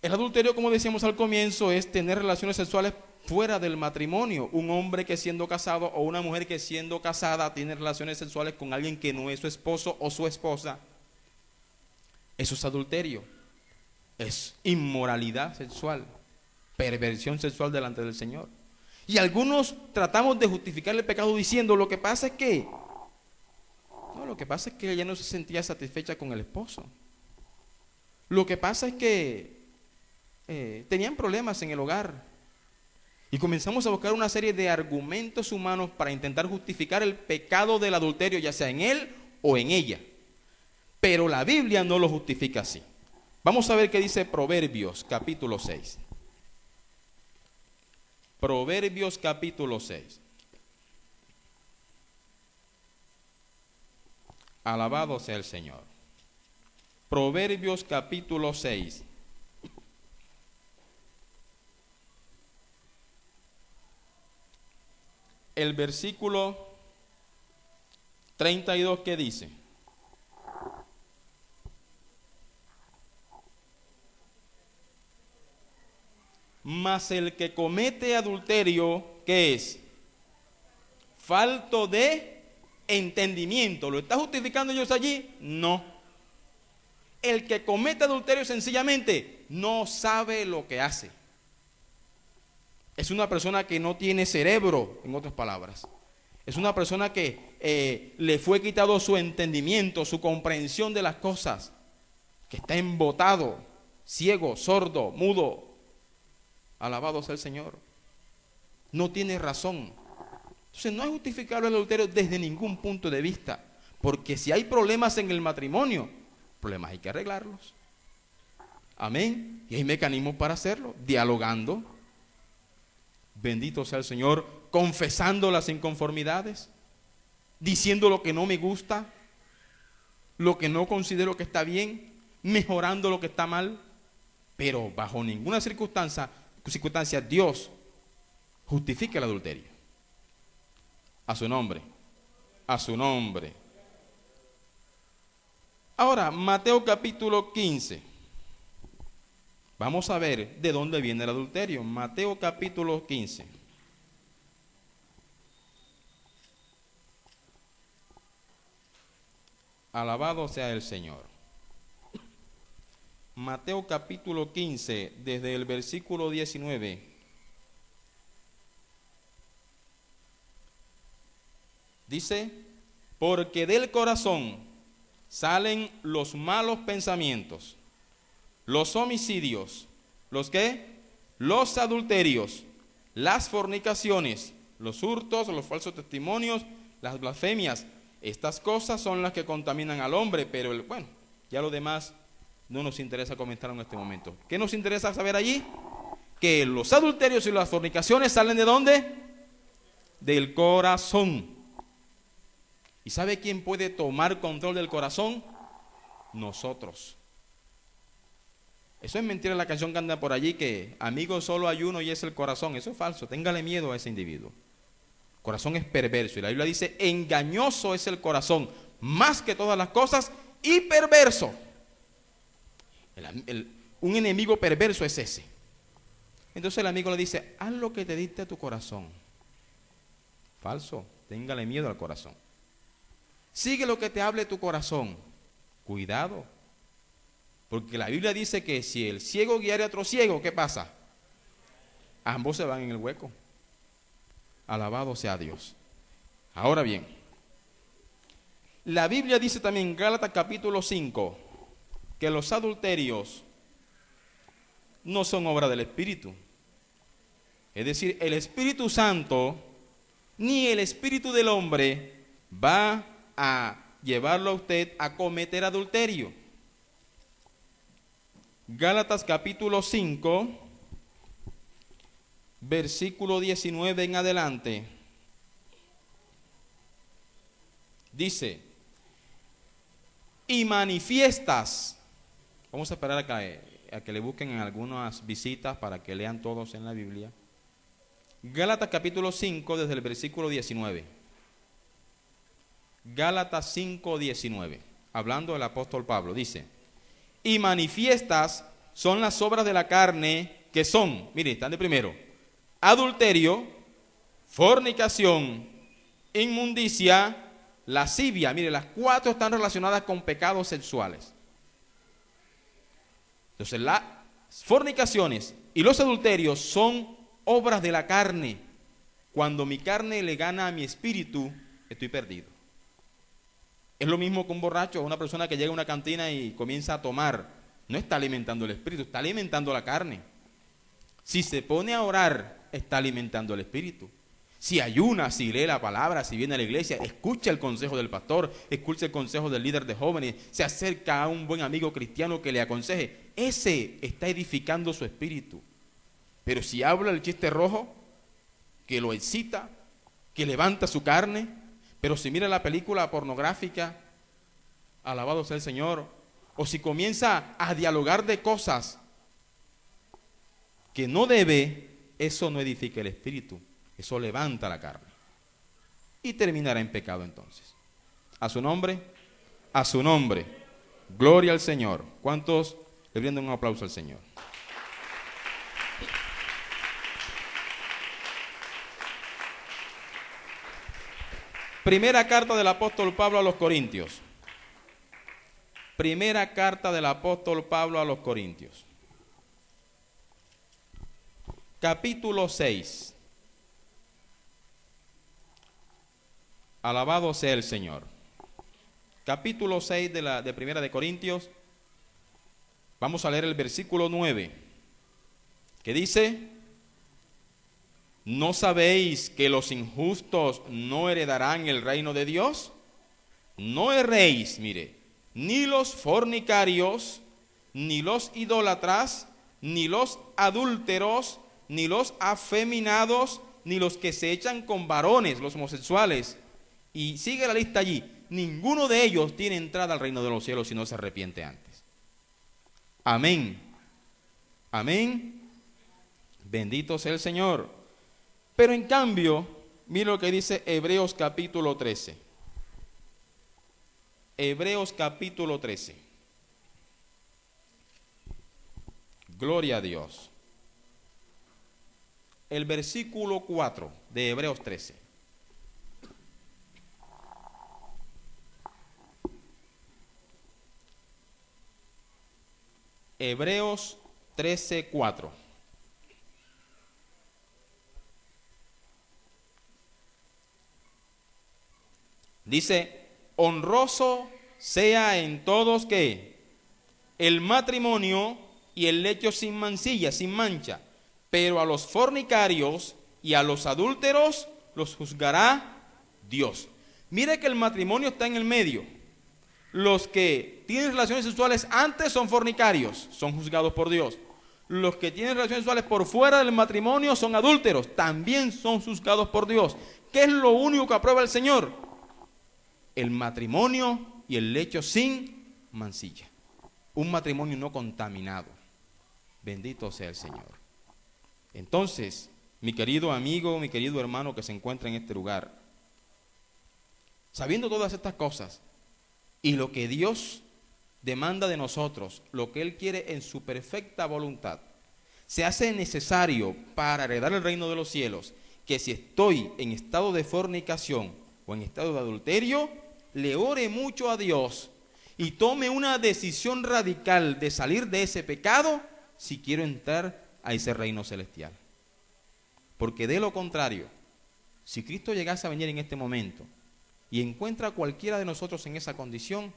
El adulterio, como decíamos al comienzo, es tener relaciones sexuales fuera del matrimonio. Un hombre que siendo casado o una mujer que siendo casada tiene relaciones sexuales con alguien que no es su esposo o su esposa. Eso es adulterio. Es inmoralidad sexual, perversión sexual delante del Señor. Y algunos tratamos de justificar el pecado diciendo, lo que pasa es que ella no se sentía satisfecha con el esposo. Lo que pasa es que tenían problemas en el hogar. Y comenzamos a buscar una serie de argumentos humanos para intentar justificar el pecado del adulterio, ya sea en él o en ella. Pero la Biblia no lo justifica así. Vamos a ver qué dice Proverbios capítulo 6. Proverbios capítulo 6. Alabado sea el Señor. Proverbios capítulo 6. El versículo 32, ¿qué dice? Mas el que comete adulterio, ¿qué es? Falto de entendimiento. ¿Lo está justificando Dios allí? No. El que comete adulterio sencillamente no sabe lo que hace. Es una persona que no tiene cerebro, en otras palabras. Es una persona que le fue quitado su entendimiento, su comprensión de las cosas, que está embotado, ciego, sordo, mudo. Alabado sea el Señor. No tiene razón. Entonces no es justificable el adulterio desde ningún punto de vista, porque si hay problemas en el matrimonio, problemas hay que arreglarlos. Amén. Y hay mecanismos para hacerlo, dialogando. Bendito sea el Señor, confesando las inconformidades, diciendo lo que no me gusta, lo que no considero que está bien, mejorando lo que está mal, pero bajo ninguna circunstancia Dios justifica el adulterio. A su nombre, a su nombre. Ahora, Mateo capítulo 15. Vamos a ver de dónde viene el adulterio. Mateo capítulo 15. Alabado sea el Señor. Mateo capítulo 15, desde el versículo 19. Dice, porque del corazón salen los malos pensamientos, los homicidios, ¿los qué? Los adulterios, las fornicaciones, los hurtos, los falsos testimonios, las blasfemias. Estas cosas son las que contaminan al hombre, pero bueno, ya lo demás no nos interesa comentar en este momento. ¿Qué nos interesa saber allí? Que los adulterios y las fornicaciones salen ¿de dónde? Del corazón. ¿Y sabe quién puede tomar control del corazón? Nosotros. Eso es mentira la canción que anda por allí, que amigo solo hay uno y es el corazón. Eso es falso, téngale miedo a ese individuo. El corazón es perverso y la Biblia dice, engañoso es el corazón, más que todas las cosas, y perverso. Un enemigo perverso es ese. Entonces el amigo le dice, haz lo que te dicte tu corazón. Falso, téngale miedo al corazón. Sigue lo que te hable tu corazón. Cuidado. Porque la Biblia dice que si el ciego guiare a otro ciego, ¿qué pasa? Ambos se van en el hueco. Alabado sea Dios. Ahora bien, la Biblia dice también en Gálatas capítulo 5 que los adulterios no son obra del Espíritu. Es decir, el Espíritu Santo ni el espíritu del hombre va a llevarlo a usted a cometer adulterio. Gálatas capítulo 5, versículo 19 en adelante, dice, y manifiestas, vamos a esperar a que le busquen en algunas visitas para que lean todos en la Biblia. Gálatas capítulo 5 desde el versículo 19. Gálatas 5, 19, hablando del apóstol Pablo, dice, y manifiestas son las obras de la carne que son, mire, están de primero, adulterio, fornicación, inmundicia, lascivia. Mire, las cuatro están relacionadas con pecados sexuales. Entonces, las fornicaciones y los adulterios son obras de la carne. Cuando mi carne le gana a mi espíritu, estoy perdido. Es lo mismo que un borracho o una persona que llega a una cantina y comienza a tomar. No está alimentando el espíritu, está alimentando la carne. Si se pone a orar, está alimentando el espíritu. Si ayuna, si lee la palabra, si viene a la iglesia, escucha el consejo del pastor, escucha el consejo del líder de jóvenes, se acerca a un buen amigo cristiano que le aconseje, ese está edificando su espíritu. Pero si habla el chiste rojo, que lo excita, que levanta su carne, pero si mira la película pornográfica, alabado sea el Señor, o si comienza a dialogar de cosas que no debe, eso no edifica el espíritu, eso levanta la carne y terminará en pecado entonces. A su nombre, gloria al Señor. ¿Cuántos le brindan un aplauso al Señor? Primera carta del apóstol Pablo a los Corintios. Primera carta del apóstol Pablo a los Corintios. Capítulo 6. Alabado sea el Señor. Capítulo 6 de Primera de Corintios. Vamos a leer el versículo 9, que dice: ¿no sabéis que los injustos no heredarán el reino de Dios? No erréis, mire, ni los fornicarios, ni los idólatras, ni los adúlteros, ni los afeminados, ni los que se echan con varones, los homosexuales. Y sigue la lista allí. Ninguno de ellos tiene entrada al reino de los cielos si no se arrepiente antes. Amén. Amén. Bendito sea el Señor. Pero en cambio, mire lo que dice Hebreos capítulo 13. Hebreos capítulo 13. Gloria a Dios. El versículo 4 de Hebreos 13. Hebreos 13, 4. Dice: honroso sea en todos que el matrimonio y el lecho sin mancilla, sin mancha, pero a los fornicarios y a los adúlteros los juzgará Dios. Mire que el matrimonio está en el medio. Los que tienen relaciones sexuales antes son fornicarios, son juzgados por Dios. Los que tienen relaciones sexuales por fuera del matrimonio son adúlteros, también son juzgados por Dios. ¿Qué es lo único que aprueba el Señor? El matrimonio y el lecho sin mancilla. Un matrimonio no contaminado. Bendito sea el Señor. Entonces, mi querido amigo, mi querido hermano que se encuentra en este lugar, sabiendo todas estas cosas y lo que Dios demanda de nosotros, lo que Él quiere en su perfecta voluntad, se hace necesario para heredar el reino de los cielos, que si estoy en estado de fornicación o en estado de adulterio, le ore mucho a Dios y tome una decisión radical de salir de ese pecado si quiero entrar a ese reino celestial. Porque de lo contrario, si Cristo llegase a venir en este momento y encuentra a cualquiera de nosotros en esa condición,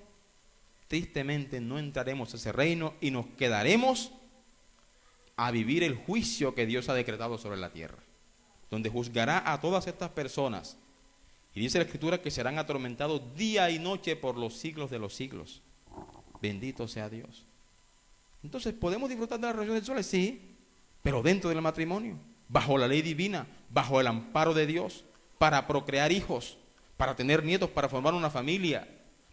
tristemente no entraremos a ese reino y nos quedaremos a vivir el juicio que Dios ha decretado sobre la tierra, donde juzgará a todas estas personas. Y dice la Escritura que serán atormentados día y noche por los siglos de los siglos. Bendito sea Dios. Entonces, ¿podemos disfrutar de las relaciones sexuales? Sí, pero dentro del matrimonio, bajo la ley divina, bajo el amparo de Dios, para procrear hijos, para tener nietos, para formar una familia,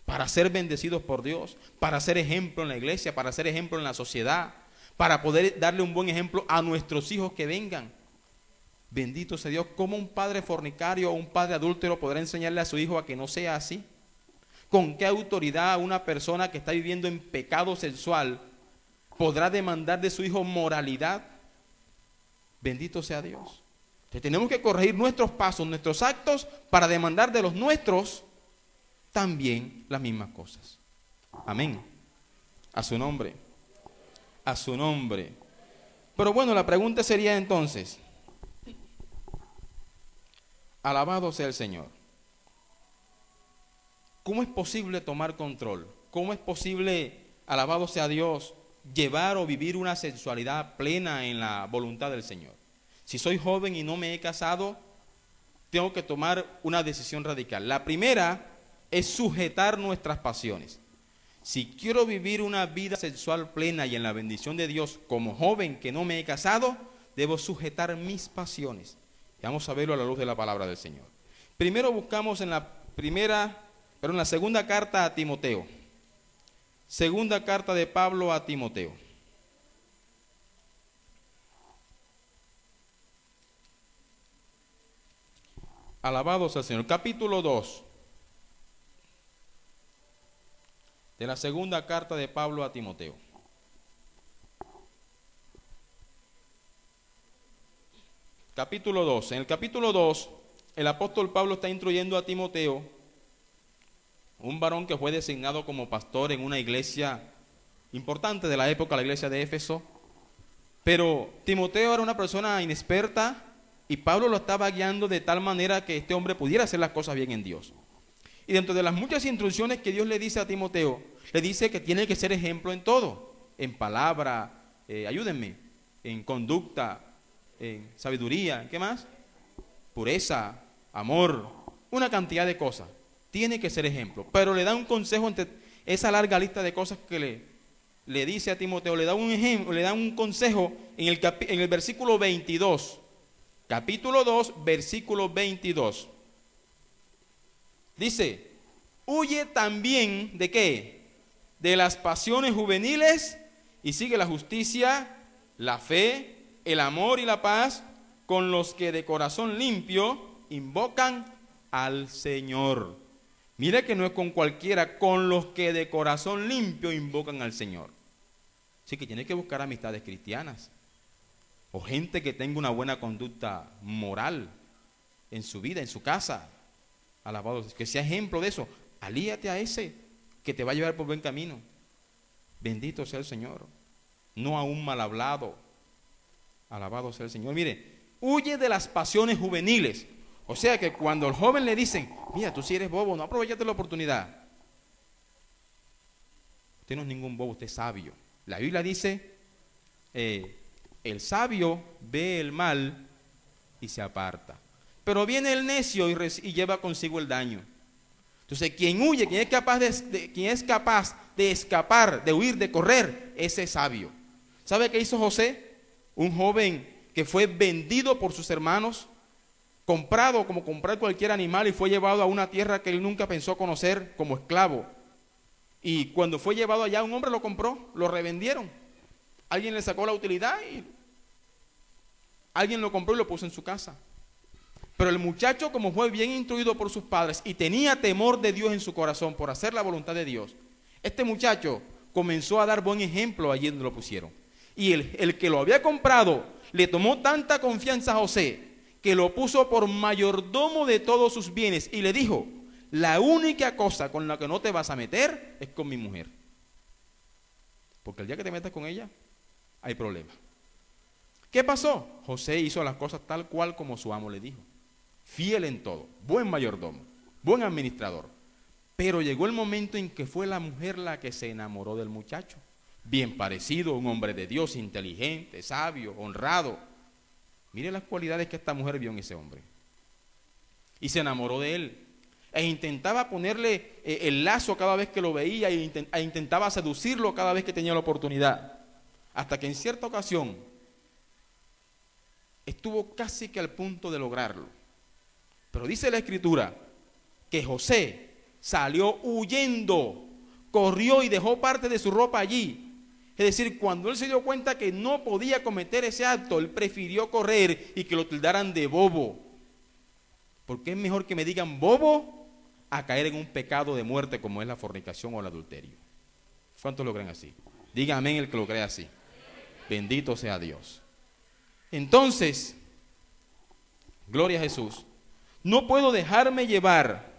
para ser bendecidos por Dios, para ser ejemplo en la iglesia, para ser ejemplo en la sociedad, para poder darle un buen ejemplo a nuestros hijos que vengan. Bendito sea Dios. ¿Cómo un padre fornicario o un padre adúltero podrá enseñarle a su hijo a que no sea así? ¿Con qué autoridad una persona que está viviendo en pecado sexual podrá demandar de su hijo moralidad? Bendito sea Dios. Entonces, tenemos que corregir nuestros pasos, nuestros actos, para demandar de los nuestros también las mismas cosas. Amén. A su nombre. A su nombre. Pero bueno, la pregunta sería entonces, alabado sea el Señor, ¿cómo es posible tomar control? ¿Cómo es posible, alabado sea Dios, llevar o vivir una sexualidad plena en la voluntad del Señor? Si soy joven y no me he casado, tengo que tomar una decisión radical. La primera es sujetar nuestras pasiones. si quiero vivir una vida sexual plena y en la bendición de Dios como joven que no me he casado, debo sujetar mis pasiones. Y vamos a verlo a la luz de la palabra del Señor. Primero buscamos en la segunda carta a Timoteo. Segunda carta de Pablo a Timoteo. Alabado sea el Señor. Capítulo 2 de la segunda carta de Pablo a Timoteo. Capítulo 2. En el capítulo 2, el apóstol Pablo está instruyendo a Timoteo, un varón que fue designado como pastor en una iglesia importante de la época, la iglesia de Éfeso. Pero Timoteo era una persona inexperta y Pablo lo estaba guiando de tal manera que este hombre pudiera hacer las cosas bien en Dios. Y dentro de las muchas instrucciones que Dios le dice a Timoteo, le dice que tiene que ser ejemplo en todo, en palabra, ayúdenme, en conducta, en sabiduría, ¿qué más? Pureza, amor, una cantidad de cosas. Tiene que ser ejemplo, pero le da un consejo entre esa larga lista de cosas que le dice a Timoteo, le da un ejemplo, le da un consejo en el versículo 22, capítulo 2, versículo 22. Dice, huye también ¿de qué? De las pasiones juveniles y sigue la justicia, la fe, el amor y la paz con los que de corazón limpio invocan al Señor. Mire que no es con cualquiera, con los que de corazón limpio invocan al Señor. Así que tiene que buscar amistades cristianas o gente que tenga una buena conducta moral en su vida, en su casa. Alabado, que sea ejemplo de eso. Alíate a ese que te va a llevar por buen camino. Bendito sea el Señor. No a un mal hablado. Alabado sea el Señor. Mire, huye de las pasiones juveniles. O sea que cuando al joven le dicen, mira, tú si eres bobo, no aprovechaste la oportunidad. Usted no es ningún bobo, usted es sabio. La Biblia dice, el sabio ve el mal y se aparta. Pero viene el necio y lleva consigo el daño. Entonces, quien huye, quien es capaz de escapar, de huir, de correr, ese es sabio. ¿Sabe qué hizo José? Un joven que fue vendido por sus hermanos, comprado como comprar cualquier animal y fue llevado a una tierra que él nunca pensó conocer como esclavo. Y cuando fue llevado allá, un hombre lo compró, lo revendieron. Alguien le sacó la utilidad y alguien lo compró y lo puso en su casa. Pero el muchacho, como fue bien instruido por sus padres y tenía temor de Dios en su corazón por hacer la voluntad de Dios, este muchacho comenzó a dar buen ejemplo allí donde lo pusieron. Y el que lo había comprado le tomó tanta confianza a José que lo puso por mayordomo de todos sus bienes y le dijo, la única cosa con la que no te vas a meter es con mi mujer. Porque el día que te metas con ella, hay problema. ¿Qué pasó? José hizo las cosas tal cual como su amo le dijo. Fiel en todo, buen mayordomo, buen administrador. Pero llegó el momento en que fue la mujer la que se enamoró del muchacho. Bien parecido, un hombre de Dios, inteligente, sabio, honrado. Mire las cualidades que esta mujer vio en ese hombre. Y se enamoró de él. E intentaba ponerle el lazo cada vez que lo veía e intentaba seducirlo cada vez que tenía la oportunidad. Hasta que en cierta ocasión estuvo casi que al punto de lograrlo. Pero dice la Escritura que José salió huyendo, corrió y dejó parte de su ropa allí. Es decir, cuando él se dio cuenta que no podía cometer ese acto, él prefirió correr y que lo tildaran de bobo. Porque es mejor que me digan bobo a caer en un pecado de muerte como es la fornicación o el adulterio. ¿Cuántos lo creen así? Diga amén el que lo cree así. Bendito sea Dios. Entonces, gloria a Jesús. No puedo dejarme llevar.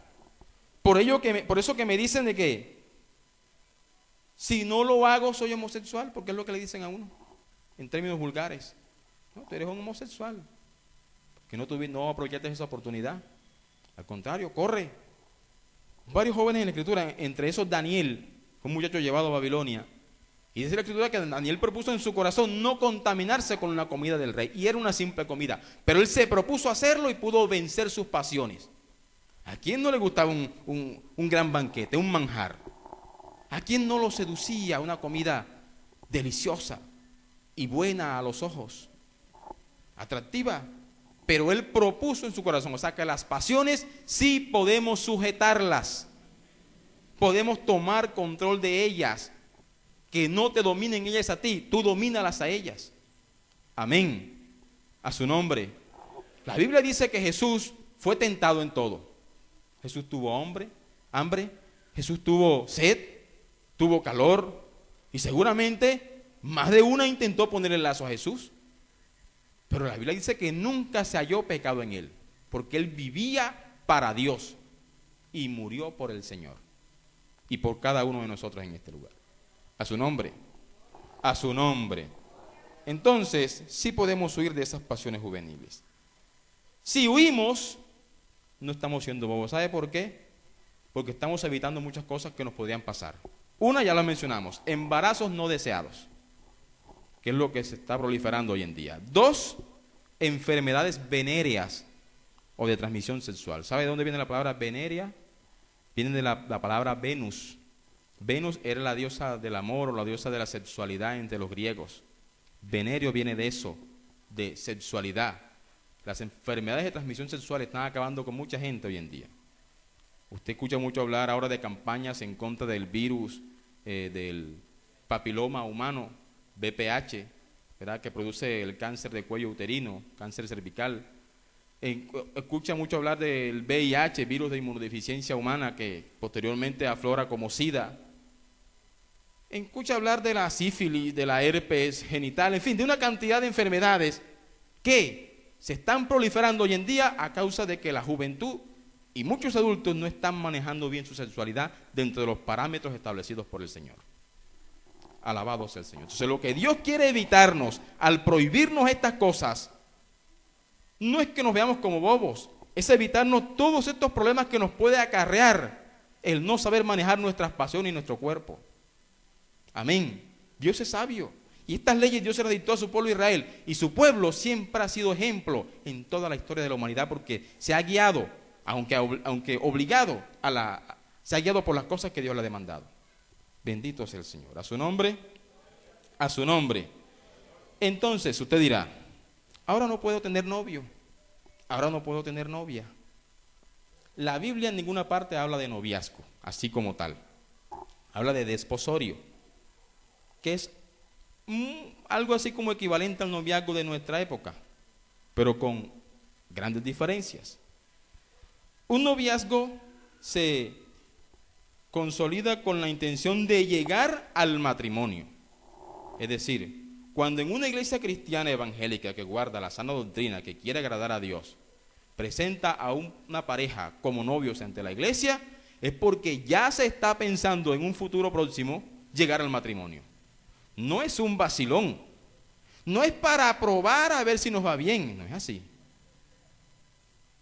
Por eso que me dicen de que si no lo hago soy homosexual, porque es lo que le dicen a uno, en términos vulgares. No, tú eres un homosexual, que no aprovechaste esa oportunidad. Al contrario, corre. Varios jóvenes en la Escritura, entre esos Daniel, un muchacho llevado a Babilonia, y dice la Escritura que Daniel propuso en su corazón no contaminarse con la comida del rey, y era una simple comida, pero él se propuso hacerlo y pudo vencer sus pasiones. ¿A quién no le gustaba un gran banquete, un manjar? ¿A quién no lo seducía una comida deliciosa y buena a los ojos? Atractiva. Pero él propuso en su corazón, o sea que las pasiones sí podemos sujetarlas. Podemos tomar control de ellas. Que no te dominen ellas a ti, tú domínalas a ellas. Amén. A su nombre. La Biblia dice que Jesús fue tentado en todo. Jesús tuvo hambre, Jesús tuvo sed, tuvo calor, y seguramente más de una intentó poner el lazo a Jesús. Pero la Biblia dice que nunca se halló pecado en él, porque él vivía para Dios y murió por el Señor y por cada uno de nosotros en este lugar. A su nombre, a su nombre. Entonces, sí podemos huir de esas pasiones juveniles. Si huimos, no estamos siendo bobos. ¿Sabe por qué? Porque estamos evitando muchas cosas que nos podrían pasar. Una, ya la mencionamos, embarazos no deseados, que es lo que se está proliferando hoy en día. Dos, enfermedades venéreas o de transmisión sexual. ¿Sabe de dónde viene la palabra venérea? Viene de la palabra Venus. Venus era la diosa del amor o la diosa de la sexualidad entre los griegos. Venéreo viene de eso, de sexualidad. Las enfermedades de transmisión sexual están acabando con mucha gente hoy en día. Usted escucha mucho hablar ahora de campañas en contra del virus, del papiloma humano, VPH, ¿verdad? Que produce el cáncer de cuello uterino, cáncer cervical. Escucha mucho hablar del VIH, virus de inmunodeficiencia humana, que posteriormente aflora como SIDA. Escucha hablar de la sífilis, de la herpes genital, en fin, de una cantidad de enfermedades que se están proliferando hoy en día a causa de que la juventud y muchos adultos no están manejando bien su sexualidad dentro de los parámetros establecidos por el Señor. Alabado sea el Señor. Entonces, lo que Dios quiere evitarnos al prohibirnos estas cosas no es que nos veamos como bobos, es evitarnos todos estos problemas que nos puede acarrear el no saber manejar nuestras pasiones y nuestro cuerpo. Amén. Dios es sabio. Y estas leyes Dios se las dictó a su pueblo Israel. Y su pueblo siempre ha sido ejemplo en toda la historia de la humanidad porque se ha guiado, aunque obligado, se ha guiado por las cosas que Dios le ha demandado. Bendito sea el Señor. A su nombre, a su nombre. Entonces usted dirá, ahora no puedo tener novio, ahora no puedo tener novia. La Biblia en ninguna parte habla de noviazgo, así como tal. Habla de desposorio, que es algo así como equivalente al noviazgo de nuestra época, pero con grandes diferencias. Un noviazgo se consolida con la intención de llegar al matrimonio. Es decir, cuando en una iglesia cristiana evangélica que guarda la sana doctrina, que quiere agradar a Dios, presenta a una pareja como novios ante la iglesia, es porque ya se está pensando en un futuro próximo llegar al matrimonio. No es un vacilón, no es para probar a ver si nos va bien, no es así.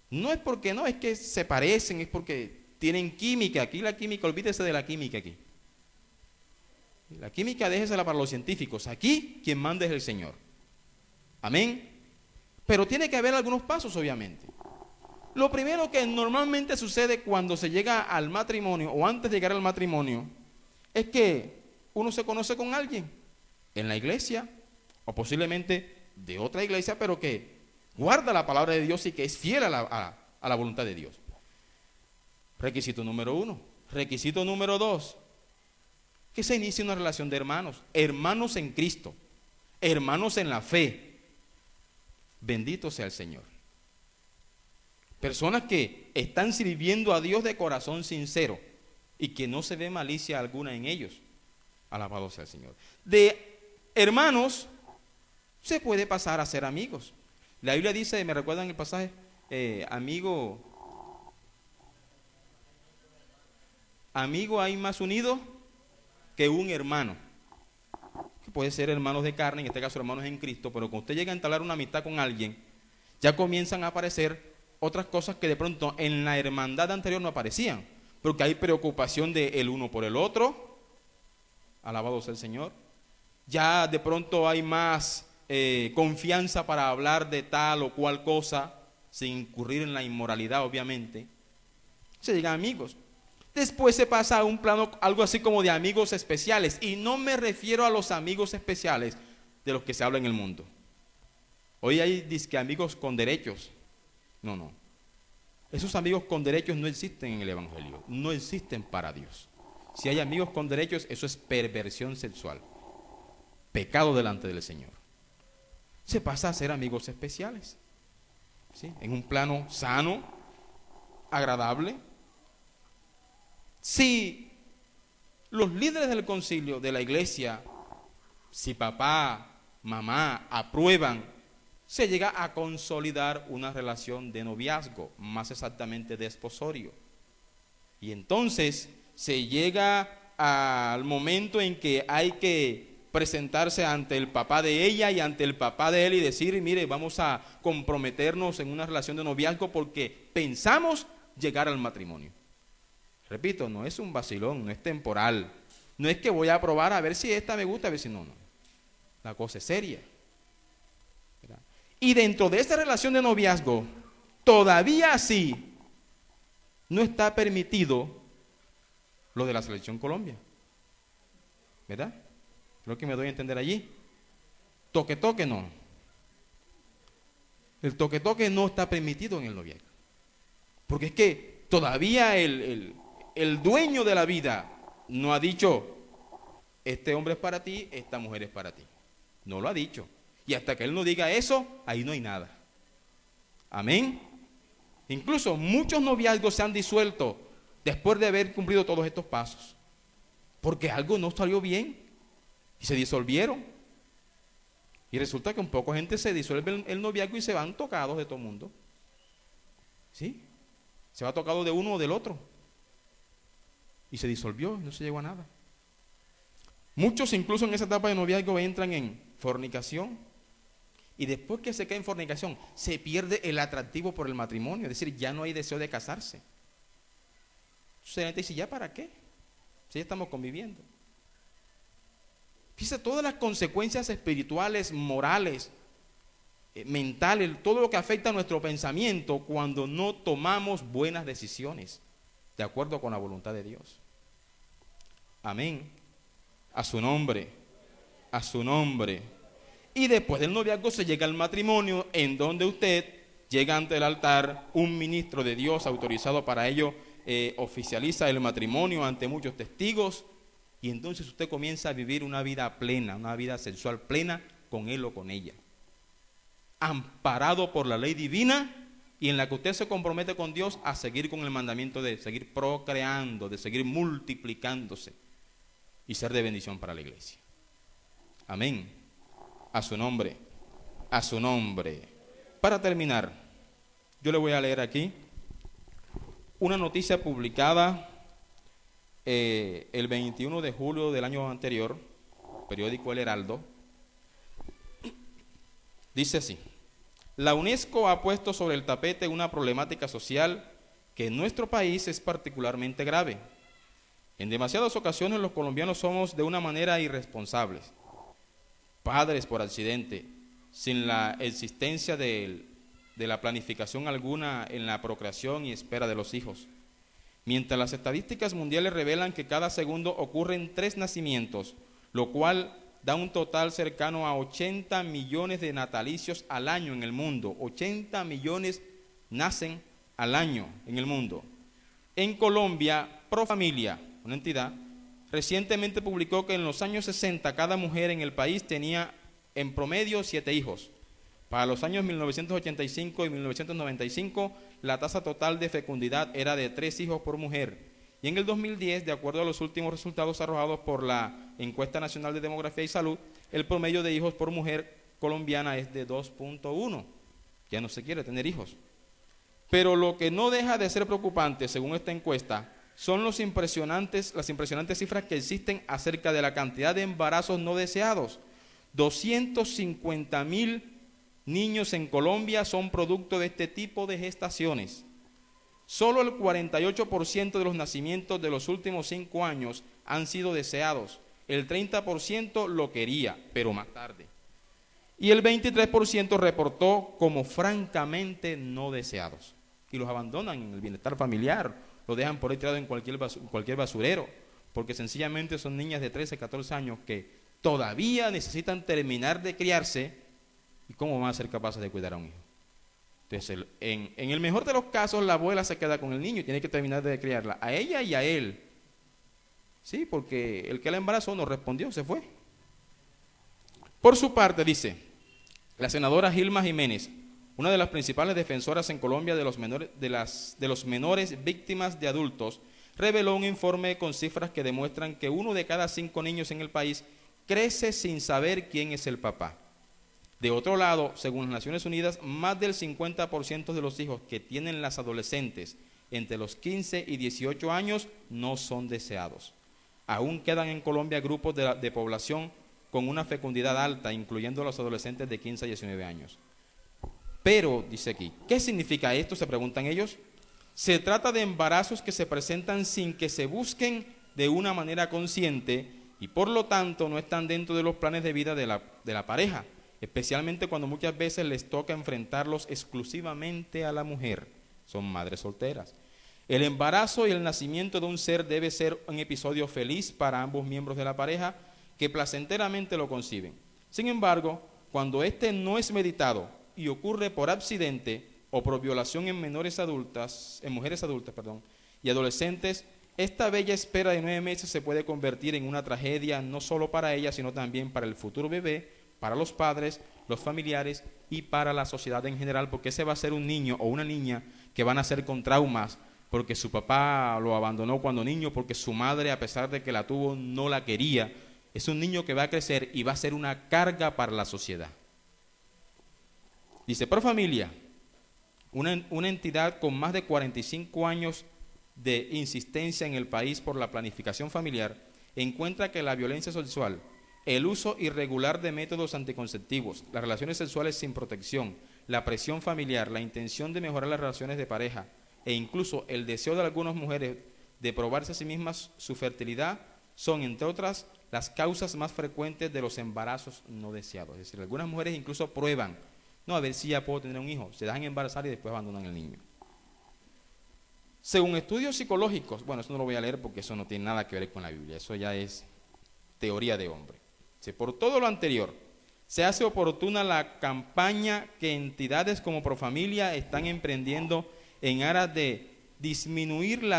No es porque no, es que se parecen, es porque tienen química. Aquí la química, olvídese de la química aquí. La química déjesela para los científicos. Aquí quien manda es el Señor. Amén. Pero tiene que haber algunos pasos, obviamente. Lo primero que normalmente sucede cuando se llega al matrimonio o antes de llegar al matrimonio es que uno se conoce con alguien en la iglesia o posiblemente de otra iglesia, pero que guarda la palabra de Dios y que es fiel a la voluntad de Dios. Requisito número 1. Requisito número 2. Que se inicie una relación de hermanos. Hermanos en Cristo. Hermanos en la fe. Bendito sea el Señor. Personas que están sirviendo a Dios de corazón sincero y que no se ve malicia alguna en ellos. Alabado sea el Señor. De hermanos se puede pasar a ser amigos. La Biblia dice, me recuerdan el pasaje, amigo hay más unido que un hermano. Que puede ser hermanos de carne, en este caso hermanos en Cristo, pero cuando usted llega a entablar una amistad con alguien, ya comienzan a aparecer otras cosas que de pronto en la hermandad anterior no aparecían, porque hay preocupación de el uno por el otro. Alabado sea el Señor. Ya de pronto hay más confianza para hablar de tal o cual cosa sin incurrir en la inmoralidad, obviamente. Se llegan amigos. Después se pasa a un plano, algo así como de amigos especiales. Y no me refiero a los amigos especiales de los que se habla en el mundo. Hoy hay disque amigos con derechos. No, no. Esos amigos con derechos no existen en el Evangelio. No existen para Dios. Si hay amigos con derechos, eso es perversión sexual. Pecado delante del Señor. Se pasa a ser amigos especiales. ¿Sí? En un plano sano, agradable. Si los líderes del concilio, de la iglesia, si papá, mamá aprueban, se llega a consolidar una relación de noviazgo, más exactamente de esposorio. Y entonces se llega al momento en que hay que presentarse ante el papá de ella y ante el papá de él y decir, mire, vamos a comprometernos en una relación de noviazgo porque pensamos llegar al matrimonio. Repito, no es un vacilón, no es temporal. No es que voy a probar a ver si esta me gusta, a ver si no. La cosa es seria. ¿Verdad? Y dentro de esta relación de noviazgo, todavía así, no está permitido lo de la Selección Colombia. ¿Verdad? Creo que me doy a entender allí. Toque no. El toque no está permitido en el noviazgo. Porque es que todavía el dueño de la vida no ha dicho, este hombre es para ti, esta mujer es para ti. No lo ha dicho. Y hasta que él no diga eso, ahí no hay nada. Amén. Incluso muchos noviazgos se han disuelto después de haber cumplido todos estos pasos. Porque algo no salió bien. Y se disolvieron. Y resulta que un poco gente se disuelve el noviazgo y se van tocados de todo el mundo. ¿Sí? Se va tocado de uno o del otro. Y se disolvió y no se llegó a nada. Muchos incluso en esa etapa de noviazgo entran en fornicación. Y después que se cae en fornicación, se pierde el atractivo por el matrimonio. Es decir, ya no hay deseo de casarse. Entonces la gente dice, ¿ya para qué? Si ya estamos conviviendo. Fíjese todas las consecuencias espirituales, morales, mentales, todo lo que afecta a nuestro pensamiento cuando no tomamos buenas decisiones de acuerdo con la voluntad de Dios. Amén. A su nombre, a su nombre. Y después del noviazgo se llega al matrimonio, en donde usted llega ante el altar, un ministro de Dios autorizado para ello oficializa el matrimonio ante muchos testigos. Y entonces usted comienza a vivir una vida plena, una vida sexual plena con él o con ella. Amparado por la ley divina y en la que usted se compromete con Dios a seguir con el mandamiento de seguir procreando, de seguir multiplicándose y ser de bendición para la iglesia. Amén. A su nombre, a su nombre. Para terminar, yo le voy a leer aquí una noticia publicada el 21 de julio del año anterior, periódico El Heraldo. Dice así: la UNESCO ha puesto sobre el tapete una problemática social que en nuestro país es particularmente grave. En demasiadas ocasiones los colombianos somos de una manera irresponsables, padres por accidente, sin la existencia de la planificación alguna en la procreación y espera de los hijos. Mientras las estadísticas mundiales revelan que cada segundo ocurren 3 nacimientos, lo cual da un total cercano a 80 millones de natalicios al año en el mundo. 80 millones nacen al año en el mundo. En Colombia, Profamilia, una entidad, recientemente publicó que en los años 60 cada mujer en el país tenía en promedio 7 hijos. Para los años 1985 y 1995, la tasa total de fecundidad era de 3 hijos por mujer. Y en el 2010, de acuerdo a los últimos resultados arrojados por la Encuesta Nacional de Demografía y Salud, el promedio de hijos por mujer colombiana es de 2.1. Ya no se quiere tener hijos. Pero lo que no deja de ser preocupante, según esta encuesta, son las impresionantes cifras que existen acerca de la cantidad de embarazos no deseados. 250,000 niños en Colombia son producto de este tipo de gestaciones. Solo el 48% de los nacimientos de los últimos 5 años han sido deseados. El 30% lo quería, pero más tarde. Y el 23% reportó como francamente no deseados. Y los abandonan en el bienestar familiar lo dejan por ahí tirado en cualquier basurero, porque sencillamente son niñas de 13, 14 años que todavía necesitan terminar de criarse, y cómo van a ser capaces de cuidar a un hijo. Entonces, en el mejor de los casos, la abuela se queda con el niño y tiene que terminar de criarla, a ella y a él. Sí, porque el que la embarazó no respondió, se fue. Por su parte, dice la senadora Gilma Jiménez, una de las principales defensoras en Colombia de los menores víctimas de adultos, reveló un informe con cifras que demuestran que 1 de cada 5 niños en el país crece sin saber quién es el papá. De otro lado, según las Naciones Unidas, más del 50% de los hijos que tienen las adolescentes entre los 15 y 18 años no son deseados. Aún quedan en Colombia grupos de población con una fecundidad alta, incluyendo los adolescentes de 15 a 19 años. Pero, dice aquí, ¿qué significa esto?, se preguntan ellos. Se trata de embarazos que se presentan sin que se busquen de una manera consciente y por lo tanto no están dentro de los planes de vida de la pareja, especialmente cuando muchas veces les toca enfrentarlos exclusivamente a la mujer. Son madres solteras. El embarazo y el nacimiento de un ser debe ser un episodio feliz para ambos miembros de la pareja que placenteramente lo conciben. Sin embargo, cuando este no es meditado y ocurre por accidente o por violación en mujeres adultas, y adolescentes, esta bella espera de 9 meses se puede convertir en una tragedia no solo para ella, sino también para el futuro bebé, para los padres, los familiares y para la sociedad en general, porque ese va a ser un niño o una niña que van a nacer con traumas, porque su papá lo abandonó cuando niño, porque su madre, a pesar de que la tuvo, no la quería. Es un niño que va a crecer y va a ser una carga para la sociedad. Dice, Profamilia, una entidad con más de 45 años de insistencia en el país por la planificación familiar, encuentra que la violencia sexual, el uso irregular de métodos anticonceptivos, las relaciones sexuales sin protección, la presión familiar, la intención de mejorar las relaciones de pareja e incluso el deseo de algunas mujeres de probarse a sí mismas su fertilidad son, entre otras, las causas más frecuentes de los embarazos no deseados. Es decir, algunas mujeres incluso prueban, no, a ver si ya puedo tener un hijo, se dejan embarazar y después abandonan el niño. Según estudios psicológicos, bueno, eso no lo voy a leer porque eso no tiene nada que ver con la Biblia, eso ya es teoría de hombre. Por todo lo anterior, se hace oportuna la campaña que entidades como Profamilia están emprendiendo en aras de disminuir la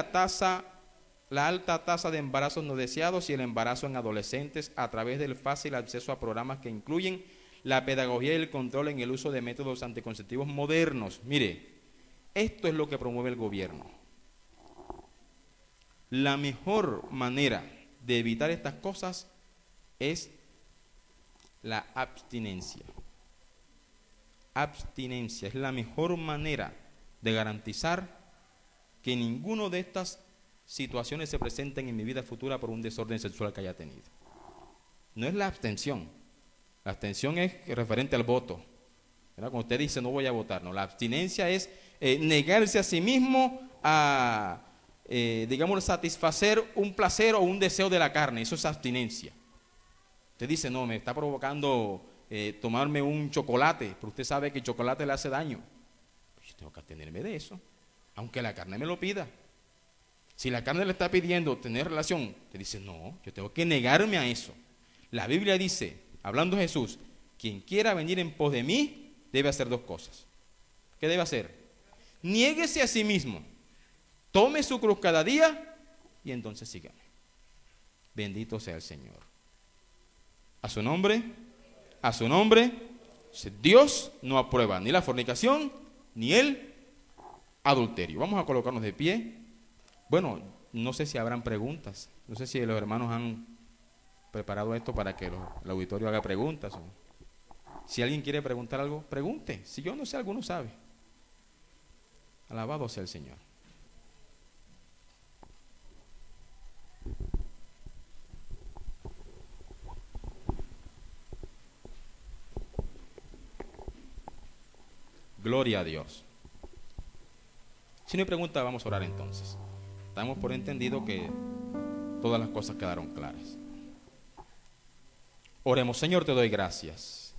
alta tasa de embarazos no deseados y el embarazo en adolescentes a través del fácil acceso a programas que incluyen la pedagogía y el control en el uso de métodos anticonceptivos modernos. Mire, esto es lo que promueve el gobierno. La mejor manera de evitar estas cosas es la abstinencia. Abstinencia es la mejor manera de garantizar que ninguno de estas situaciones se presenten en mi vida futura por un desorden sexual que haya tenido. No es la abstención. La abstención es referente al voto, ¿verdad? Cuando usted dice no voy a votar, no. La abstinencia es negarse a sí mismo a, digamos, satisfacer un placer o un deseo de la carne. Eso es abstinencia. Usted dice, no, me está provocando tomarme un chocolate, pero usted sabe que el chocolate le hace daño. Yo tengo que abstenerme de eso, aunque la carne me lo pida. Si la carne le está pidiendo tener relación, usted dice, no, yo tengo que negarme a eso. La Biblia dice, hablando Jesús, quien quiera venir en pos de mí, debe hacer 2 cosas. ¿Qué debe hacer? Niéguese a sí mismo, tome su cruz cada día y entonces sígame. Bendito sea el Señor. A su nombre, Dios no aprueba ni la fornicación ni el adulterio. Vamos a colocarnos de pie. Bueno, no sé si habrán preguntas. No sé si los hermanos han preparado esto para que el auditorio haga preguntas. Si alguien quiere preguntar algo, pregunte. Si yo no sé, alguno sabe. Alabado sea el Señor. Gloria a Dios. Si no hay pregunta, vamos a orar entonces. Damos por entendido que todas las cosas quedaron claras. Oremos. Señor, te doy gracias,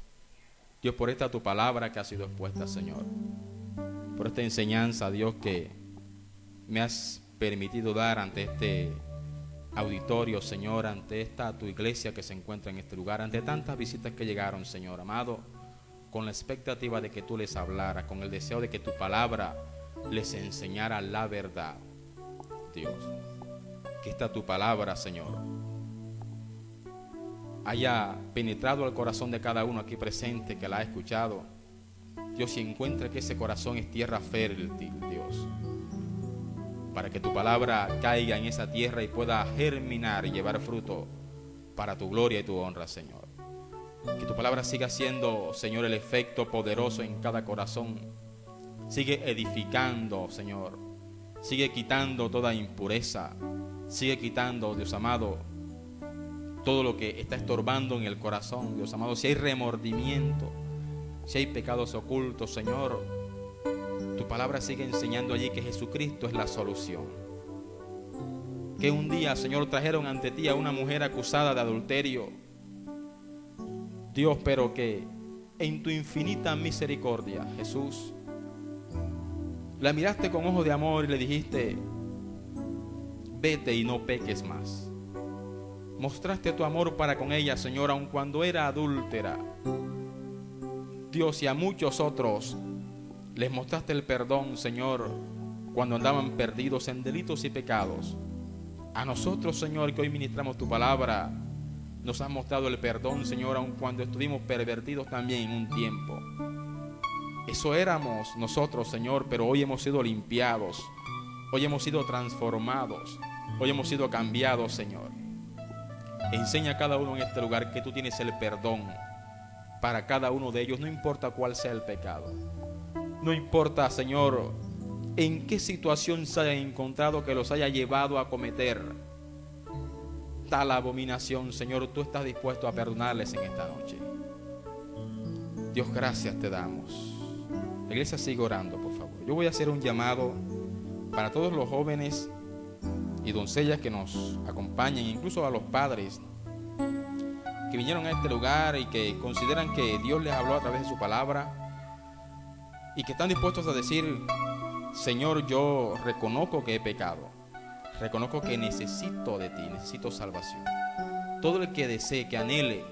Dios, por esta tu palabra que ha sido expuesta, Señor, por esta enseñanza, Dios, que me has permitido dar ante este auditorio, Señor, ante esta tu iglesia que se encuentra en este lugar, ante tantas visitas que llegaron, Señor amado, con la expectativa de que tú les hablaras, con el deseo de que tu palabra les enseñara la verdad. Dios, que esta tu palabra, Señor, haya penetrado al corazón de cada uno aquí presente que la ha escuchado. Dios, y encuentre que ese corazón es tierra fértil, Dios, para que tu palabra caiga en esa tierra y pueda germinar y llevar fruto para tu gloria y tu honra, Señor. Que tu palabra siga siendo, Señor, el efecto poderoso en cada corazón. Sigue edificando, Señor. Sigue quitando toda impureza. Sigue quitando, Dios amado, todo lo que está estorbando en el corazón, Dios amado. Si hay remordimiento, si hay pecados ocultos, Señor, tu palabra sigue enseñando allí que Jesucristo es la solución. Que un día, Señor, trajeron ante ti a una mujer acusada de adulterio, Dios, pero que en tu infinita misericordia, Jesús, la miraste con ojos de amor y le dijiste: vete y no peques más. Mostraste tu amor para con ella, Señor, aun cuando era adúltera. Dios, y a muchos otros les mostraste el perdón, Señor, cuando andaban perdidos en delitos y pecados. A nosotros, Señor, que hoy ministramos tu palabra, nos has mostrado el perdón, Señor, aun cuando estuvimos pervertidos también en un tiempo. Eso éramos nosotros, Señor, pero hoy hemos sido limpiados, hoy hemos sido transformados, hoy hemos sido cambiados, Señor. Enseña a cada uno en este lugar que tú tienes el perdón para cada uno de ellos, no importa cuál sea el pecado. No importa, Señor, en qué situación se hayan encontrado que los haya llevado a cometer tal abominación, Señor, tú estás dispuesto a perdonarles en esta noche. Dios, gracias te damos. La iglesia sigue orando, por favor. Yo voy a hacer un llamado para todos los jóvenes y doncellas que nos acompañan, incluso a los padres que vinieron a este lugar y que consideran que Dios les habló a través de su palabra y que están dispuestos a decir: Señor, yo reconozco que he pecado, reconozco que necesito de ti, necesito salvación. Todo el que desee, que anhele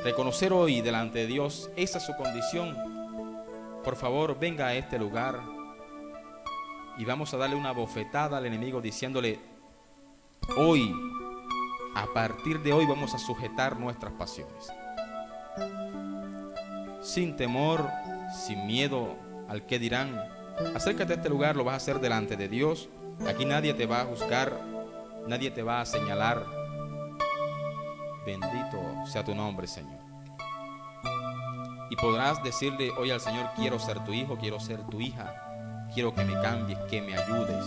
reconocer hoy delante de Dios esa es su condición, por favor venga a este lugar y vamos a darle una bofetada al enemigo diciéndole: hoy, a partir de hoy vamos a sujetar nuestras pasiones. Sin temor, sin miedo al que dirán, acércate a este lugar, lo vas a hacer delante de Dios. Aquí nadie te va a juzgar, nadie te va a señalar. Bendito sea tu nombre, Señor. Y podrás decirle hoy al Señor: quiero ser tu hijo, quiero ser tu hija, quiero que me cambies, que me ayudes.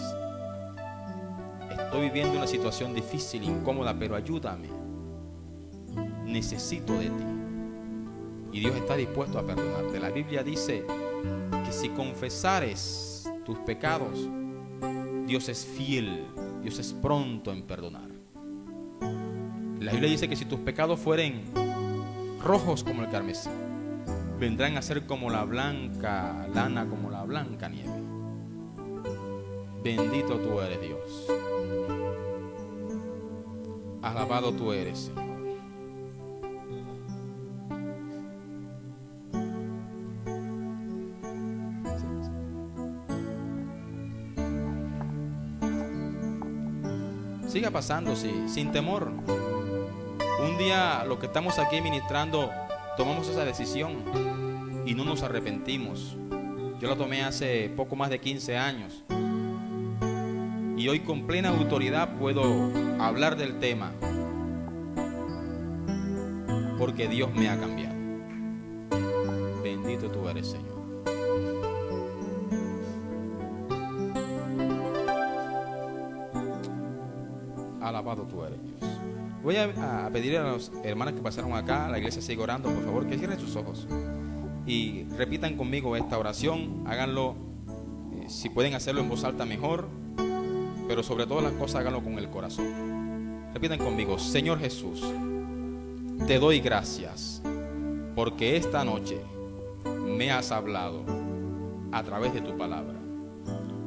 Estoy viviendo una situación difícil, incómoda, pero ayúdame. Necesito de ti. Y Dios está dispuesto a perdonarte. La Biblia dice que si confesares tus pecados, Dios es fiel, Dios es pronto en perdonar. La Biblia dice que si tus pecados fueren rojos como el carmesí, vendrán a ser como la blanca lana, como la blanca nieve. Bendito tú eres, Dios. Alabado tú eres, Señor. Siga pasando, sí, sin temor. Un día los que estamos aquí ministrando tomamos esa decisión y no nos arrepentimos. Yo la tomé hace poco más de 15 años y hoy con plena autoridad puedo hablar del tema porque Dios me ha cambiado. Bendito tú eres, Señor. Alabado tú eres, Dios. Voy a pedir a las hermanas que pasaron acá, la iglesia sigue orando, por favor, que cierren sus ojos y repitan conmigo esta oración. Háganlo, si pueden hacerlo en voz alta mejor, pero sobre todas las cosas háganlo con el corazón. Repitan conmigo: Señor Jesús, te doy gracias porque esta noche me has hablado a través de tu palabra.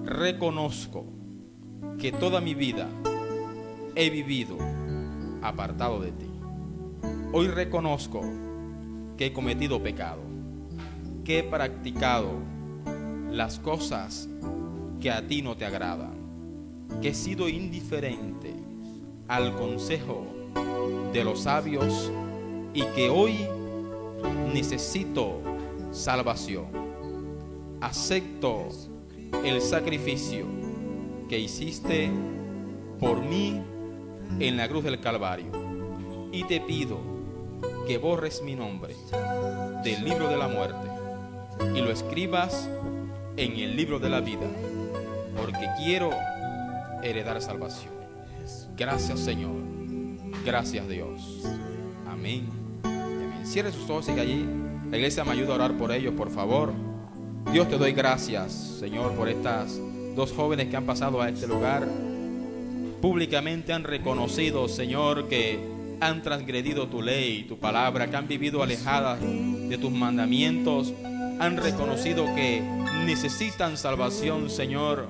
Reconozco que toda mi vida he vivido apartado de ti. Hoy reconozco que he cometido pecado, que he practicado las cosas que a ti no te agradan, que he sido indiferente al consejo de los sabios y que hoy necesito salvación. Acepto el sacrificio que hiciste por mí en la cruz del Calvario y te pido que borres mi nombre del libro de la muerte y lo escribas en el libro de la vida, porque quiero heredar salvación. Gracias, Señor. Gracias, Dios. Amén. Amén. Cierre sus ojos y que allí la iglesia me ayuda a orar por ellos, por favor. Dios, te doy gracias, Señor, por estas dos jóvenes que han pasado a este lugar. Públicamente han reconocido, Señor, que han transgredido tu ley, tu palabra, que han vivido alejadas de tus mandamientos. Han reconocido que necesitan salvación, Señor.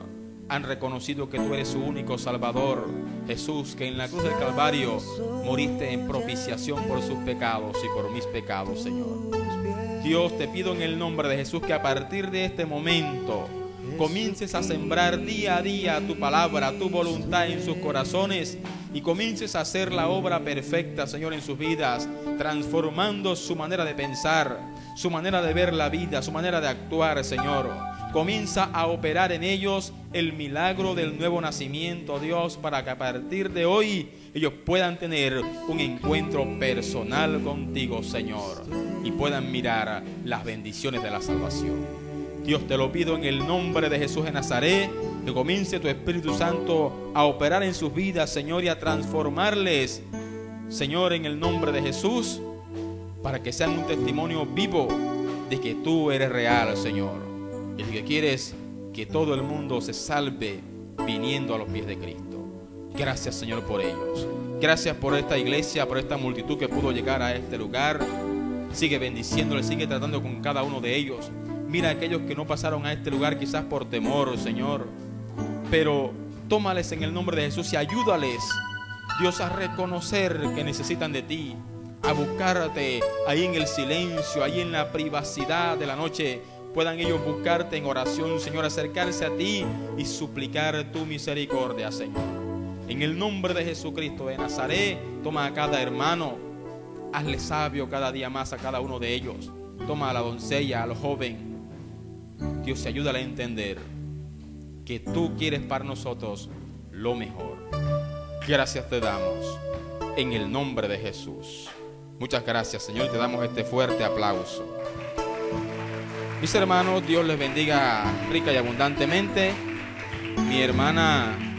Han reconocido que tú eres su único Salvador, Jesús, que en la cruz del Calvario moriste en propiciación por sus pecados y por mis pecados, Señor. Dios, te pido en el nombre de Jesús que a partir de este momento comiences a sembrar día a día tu palabra, tu voluntad en sus corazones y comiences a hacer la obra perfecta, Señor, en sus vidas, transformando su manera de pensar, su manera de ver la vida, su manera de actuar, Señor. Comienza a operar en ellos el milagro del nuevo nacimiento, Dios, para que a partir de hoy ellos puedan tener un encuentro personal contigo, Señor, y puedan mirar las bendiciones de la salvación. Dios, te lo pido en el nombre de Jesús de Nazaret, que comience tu Espíritu Santo a operar en sus vidas, Señor, y a transformarles, Señor, en el nombre de Jesús, para que sean un testimonio vivo de que tú eres real, Señor, y de que quieres que todo el mundo se salve viniendo a los pies de Cristo. Gracias, Señor, por ellos. Gracias por esta iglesia, por esta multitud que pudo llegar a este lugar. Sigue bendiciéndoles, sigue tratando con cada uno de ellos. Mira a aquellos que no pasaron a este lugar quizás por temor, Señor, pero tómales en el nombre de Jesús y ayúdales, Dios, a reconocer que necesitan de ti, a buscarte ahí en el silencio, ahí en la privacidad de la noche. Puedan ellos buscarte en oración, Señor, acercarse a ti y suplicar tu misericordia, Señor. En el nombre de Jesucristo de Nazaret, toma a cada hermano, hazle sabio cada día más a cada uno de ellos. Toma a la doncella, al joven. Dios, ayúdale a entender que tú quieres para nosotros lo mejor. Gracias te damos en el nombre de Jesús. Muchas gracias, Señor, te damos este fuerte aplauso. Mis hermanos, Dios les bendiga rica y abundantemente. Mi hermana